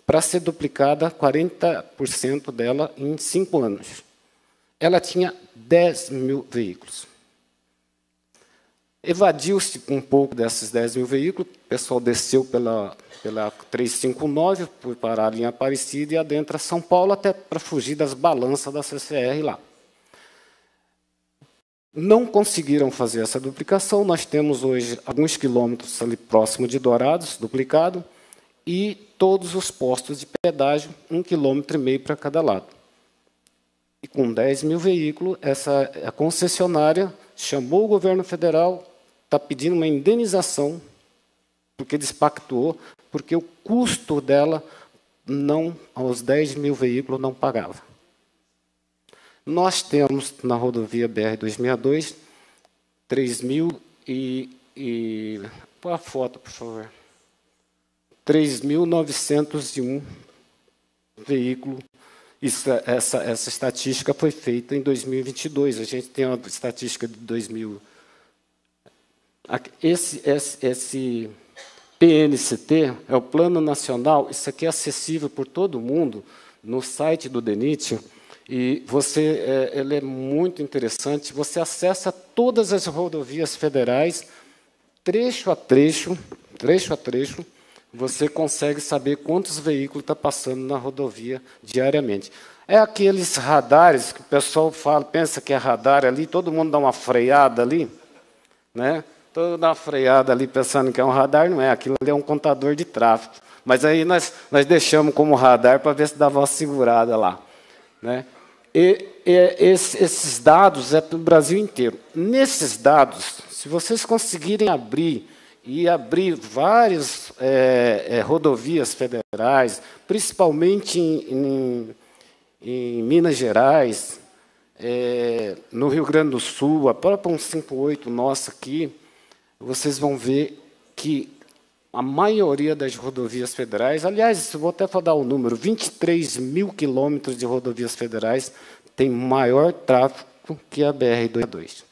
para ser duplicada 40% dela em 5 anos. Ela tinha 10 mil veículos. Evadiu-se um pouco desses 10 mil veículos, o pessoal desceu pela 359, por parar ali em Aparecida e adentra São Paulo, até para fugir das balanças da CCR lá. Não conseguiram fazer essa duplicação, nós temos hoje alguns quilômetros ali próximo de Dourados, duplicado, e todos os postos de pedágio, 1,5 km para cada lado. E com 10 mil veículos, a concessionária chamou o governo federal, está pedindo uma indenização, porque despactuou, porque o custo dela, aos 10 mil veículos, não pagava. Nós temos, na rodovia BR-262, 3.000 Põe a foto, por favor. 3.901 veículos. Essa estatística foi feita em 2022. A gente tem uma estatística de 2000. Esse PNCT é o Plano Nacional. Isso aqui é acessível por todo mundo no site do DENIT. E ele é muito interessante. Você acessa todas as rodovias federais, trecho a trecho, você consegue saber quantos veículos estão passando na rodovia diariamente. É aqueles radares que o pessoal pensa que é radar ali, todo mundo dá uma freada ali, né? Todo dá uma freada ali pensando que é um radar, não é, aquilo ali é um contador de tráfego. Mas aí nós deixamos como radar para ver se dava uma segurada lá, né? Esses dados é para o Brasil inteiro. Nesses dados, se vocês conseguirem abrir várias rodovias federais, principalmente em Minas Gerais, no Rio Grande do Sul, a própria 158 nossa aqui, vocês vão ver que a maioria das rodovias federais, aliás, vou até falar o número, 23 mil quilômetros de rodovias federais tem maior tráfego que a BR-262.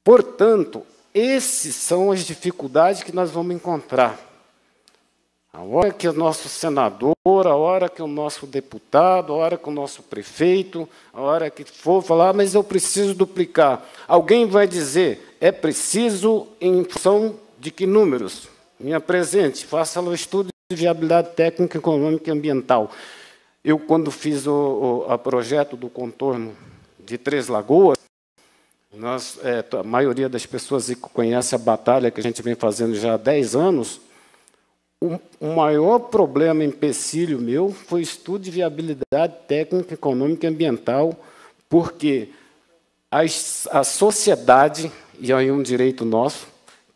Portanto, essas são as dificuldades que nós vamos encontrar. A hora que o nosso senador, a hora que o nosso deputado, a hora que o nosso prefeito, a hora que for falar, mas eu preciso duplicar. Alguém vai dizer, é preciso em função de que números? Me apresente, faça o estudo de viabilidade técnica, econômica e ambiental. Eu, quando fiz o projeto do contorno de Três Lagoas, a maioria das pessoas que conhece a batalha que a gente vem fazendo já há 10 anos, o maior problema, empecilho meu, foi o estudo de viabilidade técnica, econômica e ambiental, porque a sociedade, e aí um direito nosso,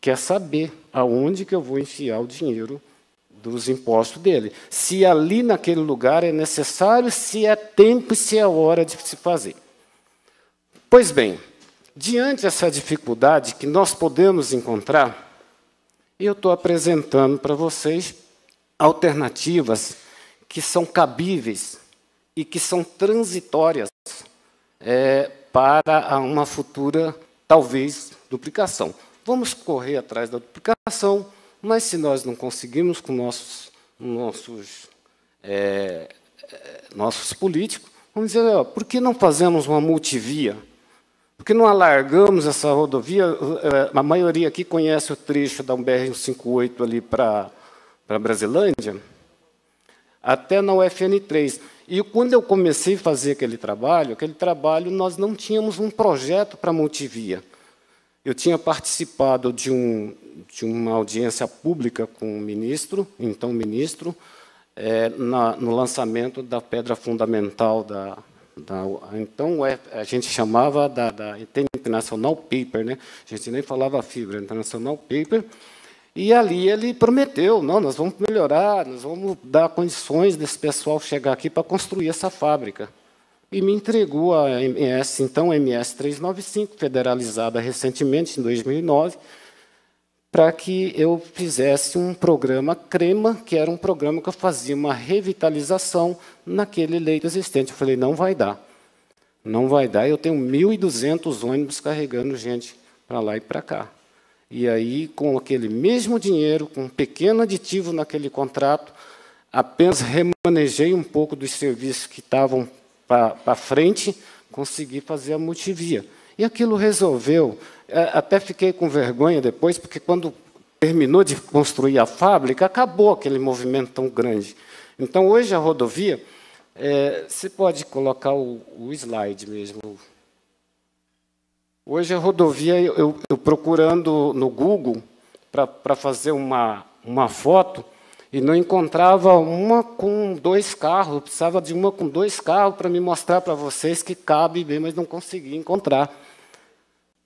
quer saber aonde que eu vou enfiar o dinheiro dos impostos dele. Se ali naquele lugar é necessário, se é tempo e se é hora de se fazer. Pois bem, diante dessa dificuldade que nós podemos encontrar, eu estou apresentando para vocês alternativas que são cabíveis e que são transitórias para uma futura, talvez, duplicação. Vamos correr atrás da duplicação, mas se nós não conseguimos com nossos políticos, vamos dizer, por que não fazemos uma multivia? Por que não alargamos essa rodovia? A maioria aqui conhece o trecho da BR-158 ali para Brasilândia, até na UFN3. E quando eu comecei a fazer aquele trabalho, nós não tínhamos um projeto para multivia. Eu tinha participado de uma audiência pública com o ministro, então ministro, no lançamento da pedra fundamental então a gente chamava da International Paper, né? A gente nem falava fibra, International Paper. E ali ele prometeu, não, nós vamos melhorar, nós vamos dar condições desse pessoal chegar aqui para construir essa fábrica. E me entregou a MS, então MS 395, federalizada recentemente, em 2009, para que eu fizesse um programa CREMA, que era um programa que eu fazia uma revitalização naquele leito existente. Eu falei, não vai dar. Não vai dar, eu tenho 1.200 ônibus carregando gente para lá e para cá. E aí, com aquele mesmo dinheiro, com um pequeno aditivo naquele contrato, apenas remanejei um pouco dos serviços que estavam para frente, consegui fazer a multivia. E aquilo resolveu. Até fiquei com vergonha depois, porque quando terminou de construir a fábrica, acabou aquele movimento tão grande. Então, hoje, a rodovia, você pode colocar o slide mesmo. Hoje, a rodovia, eu procurando no Google para fazer uma foto, e não encontrava uma com 2 carros, eu precisava de uma com 2 carros para me mostrar para vocês que cabe bem, mas não consegui encontrar.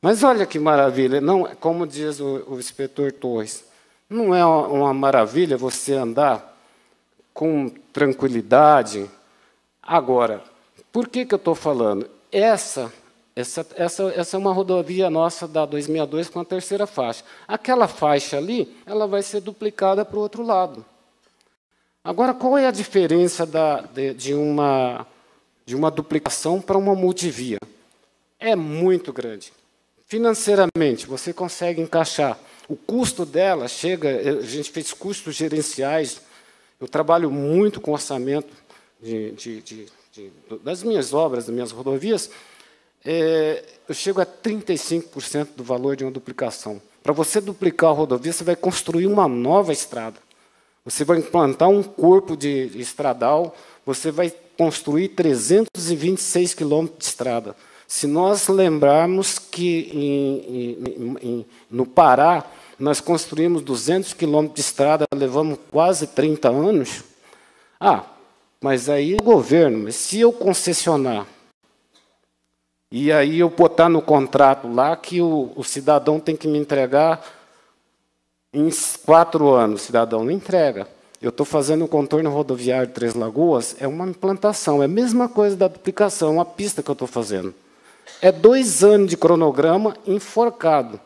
Mas olha que maravilha, não, como diz o inspetor Torres, não é uma maravilha você andar com tranquilidade? Agora, por que eu estou falando? Essa é uma rodovia nossa da 262 com a 3ª faixa. Aquela faixa ali, ela vai ser duplicada para o outro lado. Agora, qual é a diferença de uma duplicação para uma multivia? É muito grande. Financeiramente, você consegue encaixar. O custo dela chega... A gente fez custos gerenciais. Eu trabalho muito com orçamento das minhas obras, das minhas rodovias. Eu chego a 35% do valor de uma duplicação. Para você duplicar a rodovia, você vai construir uma nova estrada. Você vai implantar um corpo de estradal, você vai construir 326 quilômetros de estrada. Se nós lembrarmos que no Pará nós construímos 200 quilômetros de estrada, levamos quase 30 anos, mas aí o governo, mas se eu concessionar, e aí eu botar no contrato lá que o cidadão tem que me entregar em 4 anos, o cidadão não entrega. Eu estou fazendo o contorno rodoviário de Três Lagoas, é uma implantação, é a mesma coisa da duplicação, é uma pista que eu estou fazendo. É 2 anos de cronograma enforcado.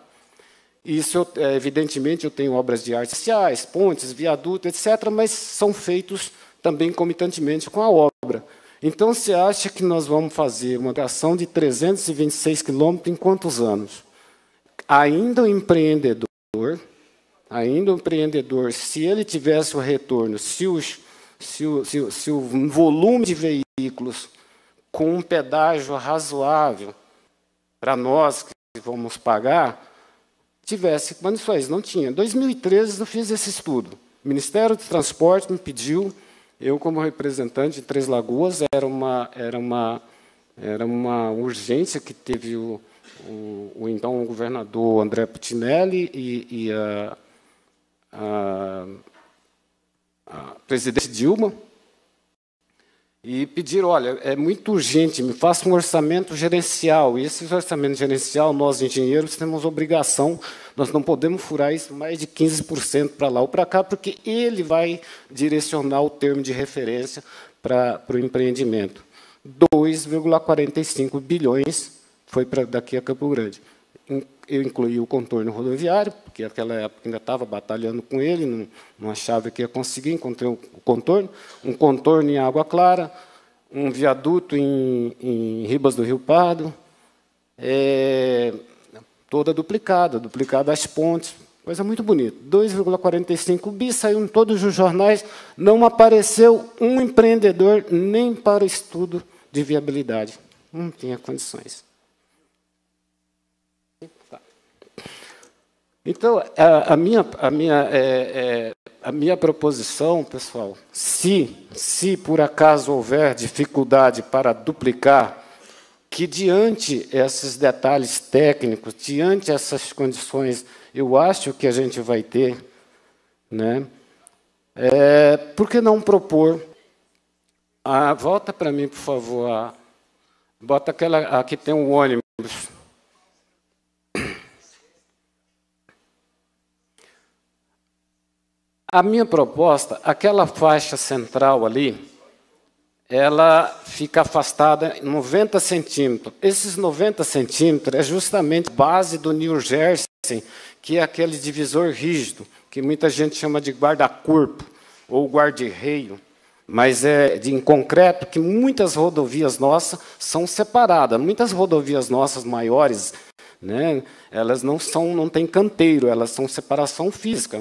Isso, evidentemente, eu tenho obras de artes sociais, pontes, viaduto, etc., mas são feitos também comitantemente com a obra. Então, você acha que nós vamos fazer uma ação de 326 quilômetros em quantos anos? Ainda o empreendedor, se ele tivesse o retorno, se o volume de veículos com um pedágio razoável para nós que vamos pagar, tivesse condições. Não tinha. Em 2013, eu fiz esse estudo. O Ministério do Transporte me pediu, eu como representante de Três Lagoas, era uma urgência que teve o então governador André Putinelli e a presidente Dilma, e pediram, olha, é muito urgente, me faça um orçamento gerencial. E esse orçamento gerencial, nós, engenheiros, temos obrigação, nós não podemos furar isso mais de 15% para lá ou para cá, porque ele vai direcionar o termo de referência para o empreendimento. 2,45 bilhões foi para daqui a Campo Grande. Eu incluí o contorno rodoviário, porque naquela época ainda estava batalhando com ele, não achava que ia conseguir, encontrei um contorno em Água Clara, um viaduto em Ribas do Rio Pardo, toda duplicada as pontes, coisa muito bonita. 2,45 bi, saiu em todos os jornais, não apareceu um empreendedor nem para estudo de viabilidade. Não tinha condições. Então, a minha proposição, pessoal, se por acaso houver dificuldade para duplicar, que diante esses detalhes técnicos, diante essas condições, eu acho que a gente vai ter, né? Por que não propor? Volta para mim, por favor. Bota aquela. Aqui tem um ônibus. A minha proposta, aquela faixa central ali, ela fica afastada 90 centímetros. Esses 90 centímetros é justamente a base do New Jersey, que é aquele divisor rígido, que muita gente chama de guarda-corpo ou guarda-reio, mas é em concreto que muitas rodovias nossas são separadas. Muitas rodovias nossas maiores, né, elas não têm canteiro, elas são separação física.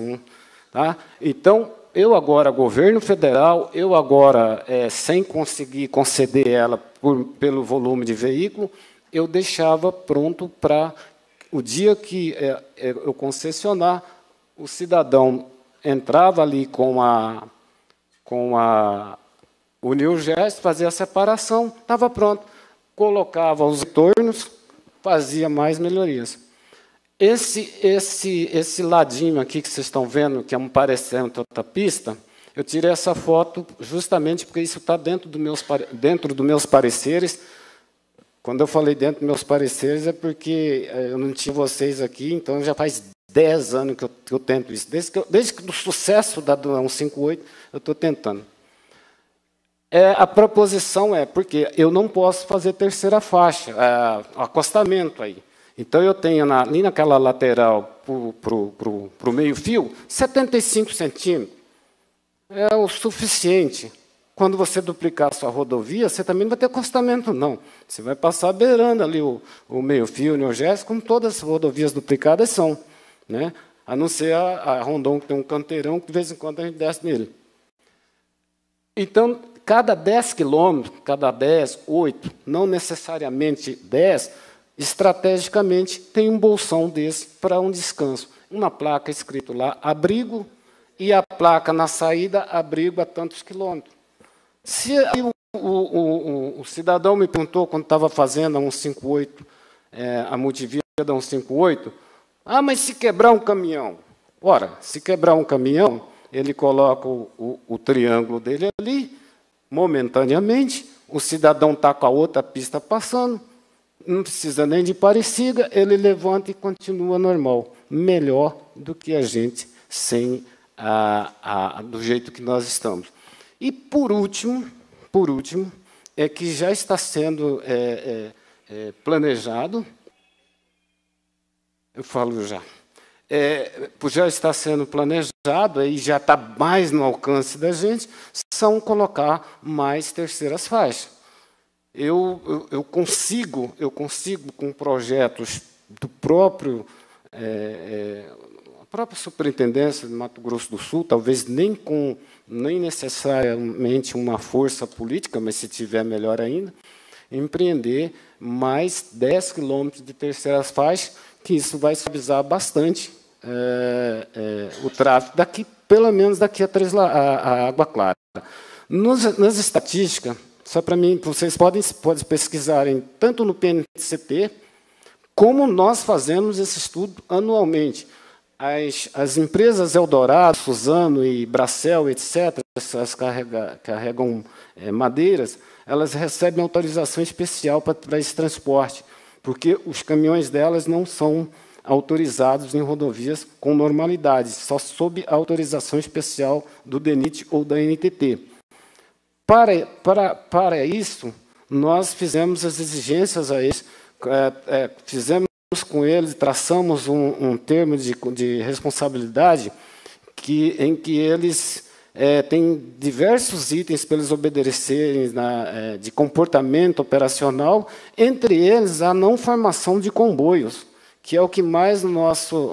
Tá? Então, eu agora, governo federal, sem conseguir conceder ela pelo volume de veículo, eu deixava pronto para o dia que eu concessionar, o cidadão entrava ali com o New Jersey, fazia a separação, estava pronto, colocava os retornos, fazia mais melhorias. Esse ladinho aqui que vocês estão vendo, que é parecendo outra pista, eu tirei essa foto justamente porque isso está dentro dos meus pareceres. Quando eu falei dentro dos meus pareceres é porque eu não tinha vocês aqui, então já faz 10 anos que eu tento isso. Desde que do sucesso da 158, eu estou tentando. A proposição porque eu não posso fazer terceira faixa, acostamento aí. Então, eu tenho ali naquela lateral para o meio-fio, 75 centímetros. É o suficiente. Quando você duplicar a sua rodovia, você também não vai ter acostamento, não. Você vai passar beirando ali o meio-fio, o New Jersey, como todas as rodovias duplicadas são. Né? A não ser a Rondon, que tem um canteirão, que de vez em quando a gente desce nele. Então, cada 10 quilômetros, cada 10, 8, não necessariamente 10, estrategicamente, tem um bolsão desse para um descanso. Uma placa escrito lá, abrigo, e a placa na saída, abrigo a tantos quilômetros. Se o cidadão me perguntou, quando estava fazendo a 158, a multivia da 158, mas se quebrar um caminhão? Ora, se quebrar um caminhão, ele coloca o triângulo dele ali, momentaneamente, o cidadão está com a outra pista passando, não precisa nem de parecida, ele levanta e continua normal. Melhor do que a gente sem do jeito que nós estamos. E, por último, é que já está sendo planejado, eu falo já está sendo planejado, e já está mais no alcance da gente, são colocar mais terceiras faixas. Eu consigo, com projetos do próprio a própria Superintendência de Mato Grosso do Sul, talvez nem necessariamente uma força política, mas se tiver melhor ainda, empreender mais 10 quilômetros de terceiras faixas, que isso vai suavizar bastante o tráfego daqui, pelo menos daqui a Água Clara. Nas estatísticas, só para mim, vocês podem pesquisarem tanto no PNCP, como nós fazemos esse estudo anualmente. As empresas Eldorado, Suzano e Bracel, etc., essas carregam madeiras, elas recebem autorização especial para esse transporte, porque os caminhões delas não são autorizados em rodovias com normalidade, só sob autorização especial do DENIT ou da NTT. Para isso, nós fizemos as exigências a eles, fizemos com eles, traçamos um termo de responsabilidade em que eles têm diversos itens para eles obedecerem de comportamento operacional, entre eles a não formação de comboios, que é o que mais o nosso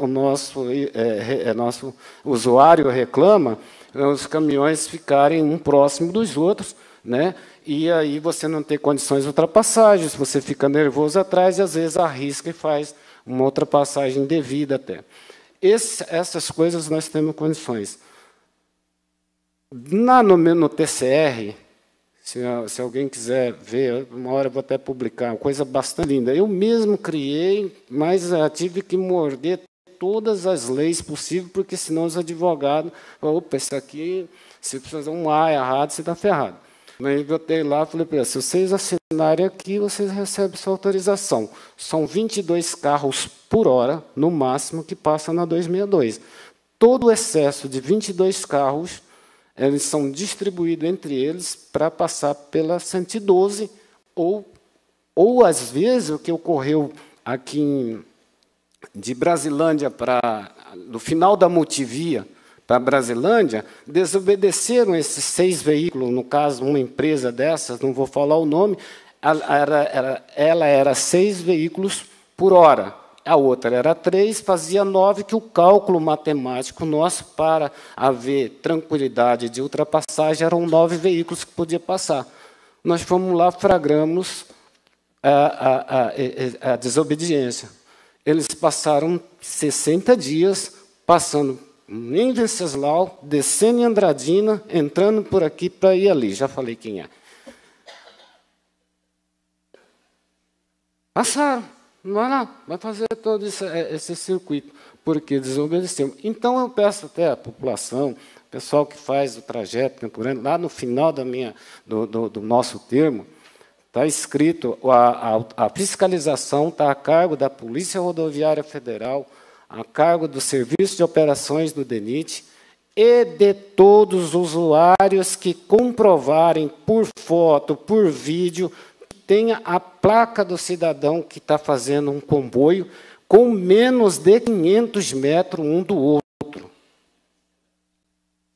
usuário reclama, os caminhões ficarem um próximo dos outros, né? E aí você não tem condições de ultrapassagem, você fica nervoso atrás e, às vezes, arrisca e faz uma ultrapassagem indevida até. Essas coisas nós temos condições. No TCR, se alguém quiser ver, uma hora eu vou até publicar, uma coisa bastante linda. Eu mesmo criei, mas tive que morder todas as leis possíveis, porque senão os advogados falam, opa, isso aqui, se você fazer um A errado, você está ferrado. Mas eu botei lá e falei para eles, se vocês assinarem aqui, vocês recebem sua autorização. São 22 carros por hora, no máximo, que passa na 262. Todo o excesso de 22 carros, eles são distribuídos entre eles para passar pela 112, ou às vezes, o que ocorreu aqui de Brasilândia no final da multivia para Brasilândia, desobedeceram esses 6 veículos, no caso, uma empresa dessas, não vou falar o nome, ela era 6 veículos por hora, a outra era 3, fazia 9, que o cálculo matemático nosso para haver tranquilidade de ultrapassagem eram 9 veículos que podia passar. Nós fomos lá, flagramos a desobediência. Eles passaram 60 dias passando em Venceslau, descendo em Andradina, entrando por aqui para ir ali. Já falei quem é. Passaram. Vai lá, vai fazer todo esse circuito, porque desobedeceu. Então, eu peço até à população, o pessoal que faz o trajeto temporário, lá no final do nosso termo, está escrito, a fiscalização está a cargo da Polícia Rodoviária Federal, a cargo do Serviço de Operações do DENIT e de todos os usuários que comprovarem por foto, por vídeo, que tenha a placa do cidadão que está fazendo um comboio com menos de 500 metros um do outro.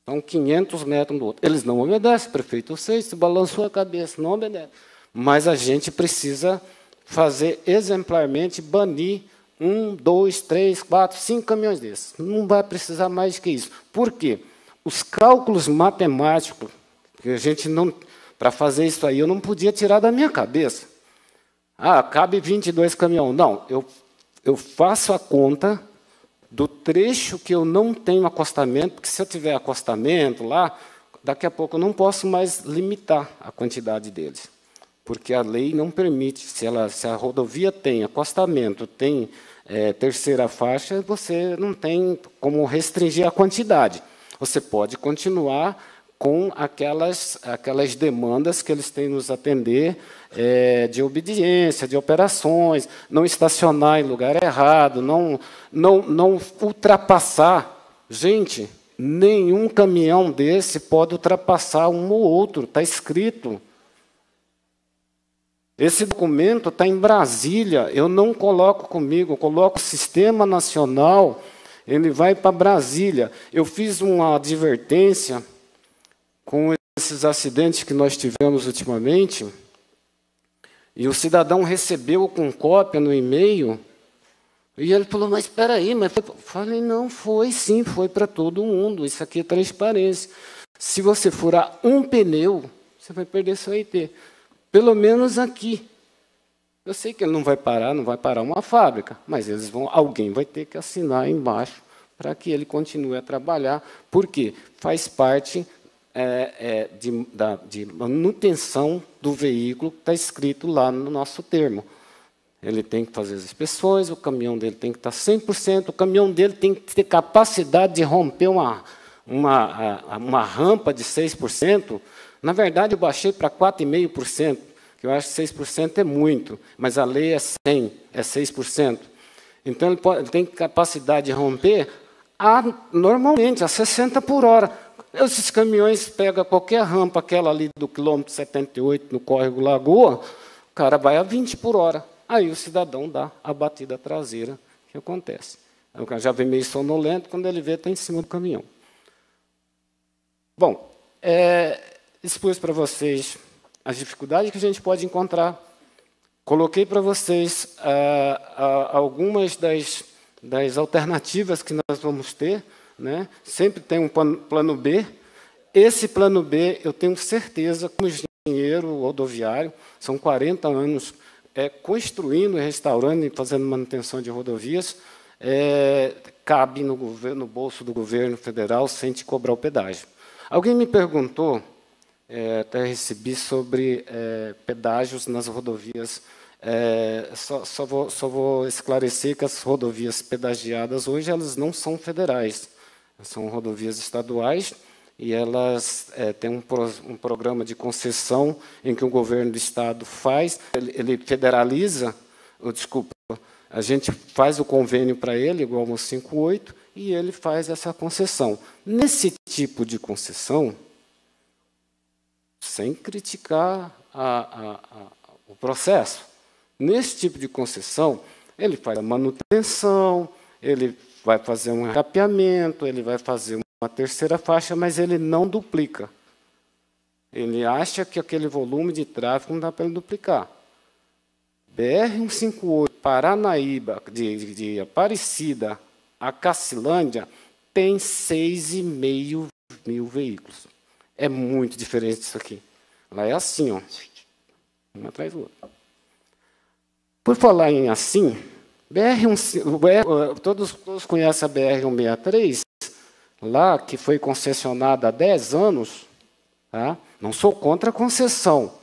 São 500 metros um do outro. Eles não obedecem, prefeito, eu sei, se balançou a cabeça, não obedece. Mas a gente precisa fazer exemplarmente, banir 1, 2, 3, 4, 5 caminhões desses. Não vai precisar mais que isso. Por quê? Os cálculos matemáticos, que a gente não... Para fazer isso aí, eu não podia tirar da minha cabeça. Ah, cabe 22 caminhões. Não, eu faço a conta do trecho que eu não tenho acostamento, porque se eu tiver acostamento lá, daqui a pouco eu não posso mais limitar a quantidade deles. Porque a lei não permite, se a rodovia tem acostamento, tem terceira faixa, você não tem como restringir a quantidade. Você pode continuar com aquelas demandas que eles têm nos atender, de obediência, de operações, não estacionar em lugar errado, não ultrapassar. Gente, nenhum caminhão desse pode ultrapassar um ou outro, está escrito. Esse documento está em Brasília, eu não coloco comigo, eu coloco o Sistema Nacional, ele vai para Brasília. Eu fiz uma advertência com esses acidentes que nós tivemos ultimamente, e o cidadão recebeu com cópia no e-mail, e ele falou, mas espera aí, mas foi... Falei, não, foi sim, foi para todo mundo, isso aqui é transparência. Se você furar um pneu, você vai perder seu IT. Pelo menos aqui. Eu sei que ele não vai parar uma fábrica, mas alguém vai ter que assinar embaixo para que ele continue a trabalhar, porque faz parte de manutenção do veículo que está escrito lá no nosso termo. Ele tem que fazer as inspeções, o caminhão dele tem que estar 100%, o caminhão dele tem que ter capacidade de romper uma rampa de 6%. Na verdade, eu baixei para 4,5%, que eu acho que 6% é muito, mas a lei é 100%, é 6%. Então, ele tem capacidade de romper normalmente a 60 por hora. Esses caminhões pegam qualquer rampa, aquela ali do quilômetro 78, no córrego Lagoa, o cara vai a 20 por hora. Aí o cidadão dá a batida traseira, que acontece. O cara já vem meio sonolento, quando ele vê, está em cima do caminhão. Bom, expus para vocês as dificuldades que a gente pode encontrar. Coloquei para vocês algumas das alternativas que nós vamos ter, né? Sempre tem um plano B. Esse plano B, eu tenho certeza, como engenheiro rodoviário, são 40 anos construindo, restaurando e fazendo manutenção de rodovias, cabe no bolso do governo federal sem te cobrar o pedágio. Alguém me perguntou, até recebi, sobre pedágios nas rodovias. Só vou esclarecer que as rodovias pedagiadas hoje elas não são federais, são rodovias estaduais e elas têm um programa de concessão em que o governo do estado faz, ele federaliza, a gente faz o convênio para ele, igual ao 58, e ele faz essa concessão. Nesse tipo de concessão, sem criticar o processo, nesse tipo de concessão, ele faz a manutenção, ele vai fazer um capeamento, ele vai fazer uma terceira faixa, mas ele não duplica. Ele acha que aquele volume de tráfego não dá para ele duplicar. BR-158, Paranaíba, de Aparecida a Cacilândia, tem 6,5 mil veículos. É muito diferente disso aqui. Lá é assim, ó, um atrás do outro. Por falar em assim, todos conhecem a BR-163, lá que foi concessionada há 10 anos. Tá? Não sou contra a concessão,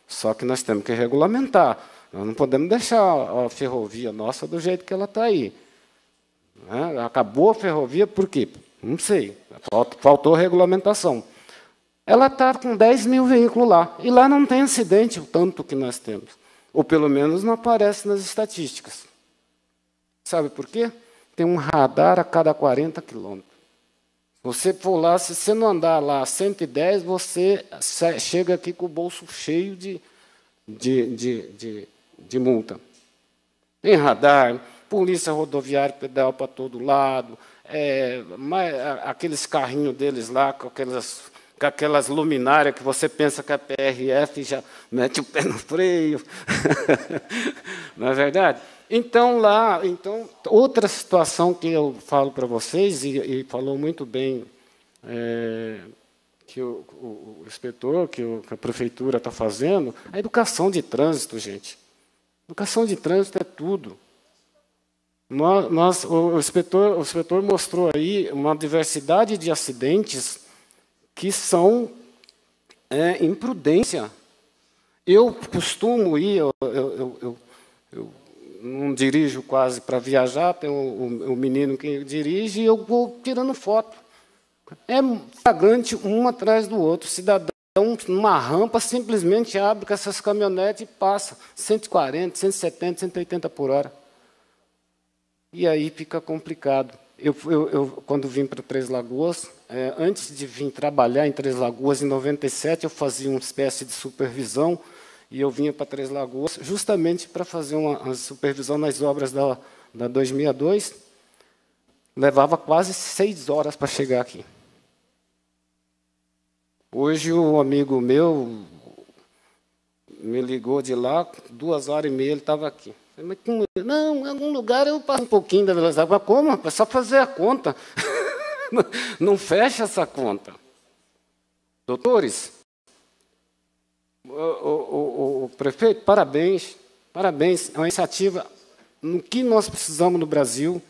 só que nós temos que regulamentar. Nós não podemos deixar a ferrovia nossa do jeito que ela está aí. Né? Acabou a ferrovia por quê? Não sei, faltou regulamentação. Ela está com 10 mil veículos lá, e lá não tem acidente, o tanto que nós temos. Ou, pelo menos, não aparece nas estatísticas. Sabe por quê? Tem um radar a cada 40 quilômetros. Se você for lá, se você não andar lá a 110, você chega aqui com o bolso cheio de multa. Tem radar, polícia rodoviária pedal para todo lado, aqueles carrinhos deles lá, com aquelas luminárias que você pensa que é PRF, já mete o pé no freio. Não é verdade? Então, outra situação que eu falo para vocês, e falou muito bem que o inspetor, que a prefeitura está fazendo, a educação de trânsito, gente. Educação de trânsito é tudo. O inspetor mostrou aí uma diversidade de acidentes que são imprudência. Eu costumo ir, eu não dirijo quase para viajar, tem o menino que dirige, e eu vou tirando foto. É flagrante um atrás do outro. O cidadão, numa rampa, simplesmente abre com essas caminhonetes e passa 140, 170, 180 por hora. E aí fica complicado. Eu quando vim para Três Lagoas, antes de vir trabalhar em Três Lagoas, em 97, eu fazia uma espécie de supervisão, e eu vinha para Três Lagoas justamente para fazer uma supervisão nas obras da 262. Levava quase 6 horas para chegar aqui. Hoje, um amigo meu me ligou de lá, 2h30 ele estava aqui. Mas não, em algum lugar eu passo um pouquinho da velocidade. Mas como? É só fazer a conta. Não fecha essa conta. Doutores, o prefeito, parabéns. Parabéns. É uma iniciativa no que nós precisamos no Brasil.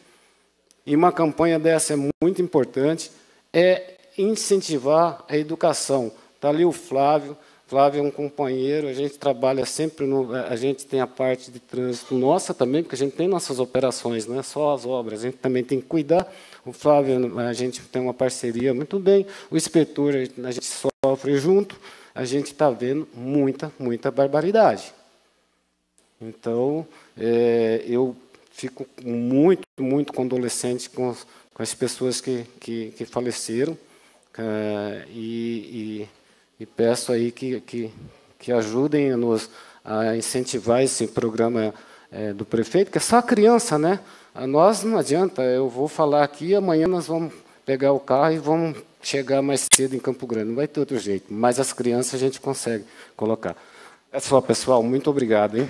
e uma campanha dessa é muito importante, é incentivar a educação. Está ali o Flávio. Flávio é um companheiro, a gente trabalha sempre, a gente tem a parte de trânsito nossa também, porque a gente tem nossas operações, não é só as obras, a gente também tem que cuidar. O Flávio, a gente tem uma parceria muito bem, o inspetor, a gente sofre junto, a gente está vendo muita barbaridade. Então, eu fico muito condolescente com as pessoas que faleceram, e peço aí que ajudem a incentivar esse programa do prefeito, que é só a criança, né? A nós não adianta, eu vou falar aqui, amanhã nós vamos pegar o carro e vamos chegar mais cedo em Campo Grande, não vai ter outro jeito, mas as crianças a gente consegue colocar. É só, pessoal, muito obrigado, hein?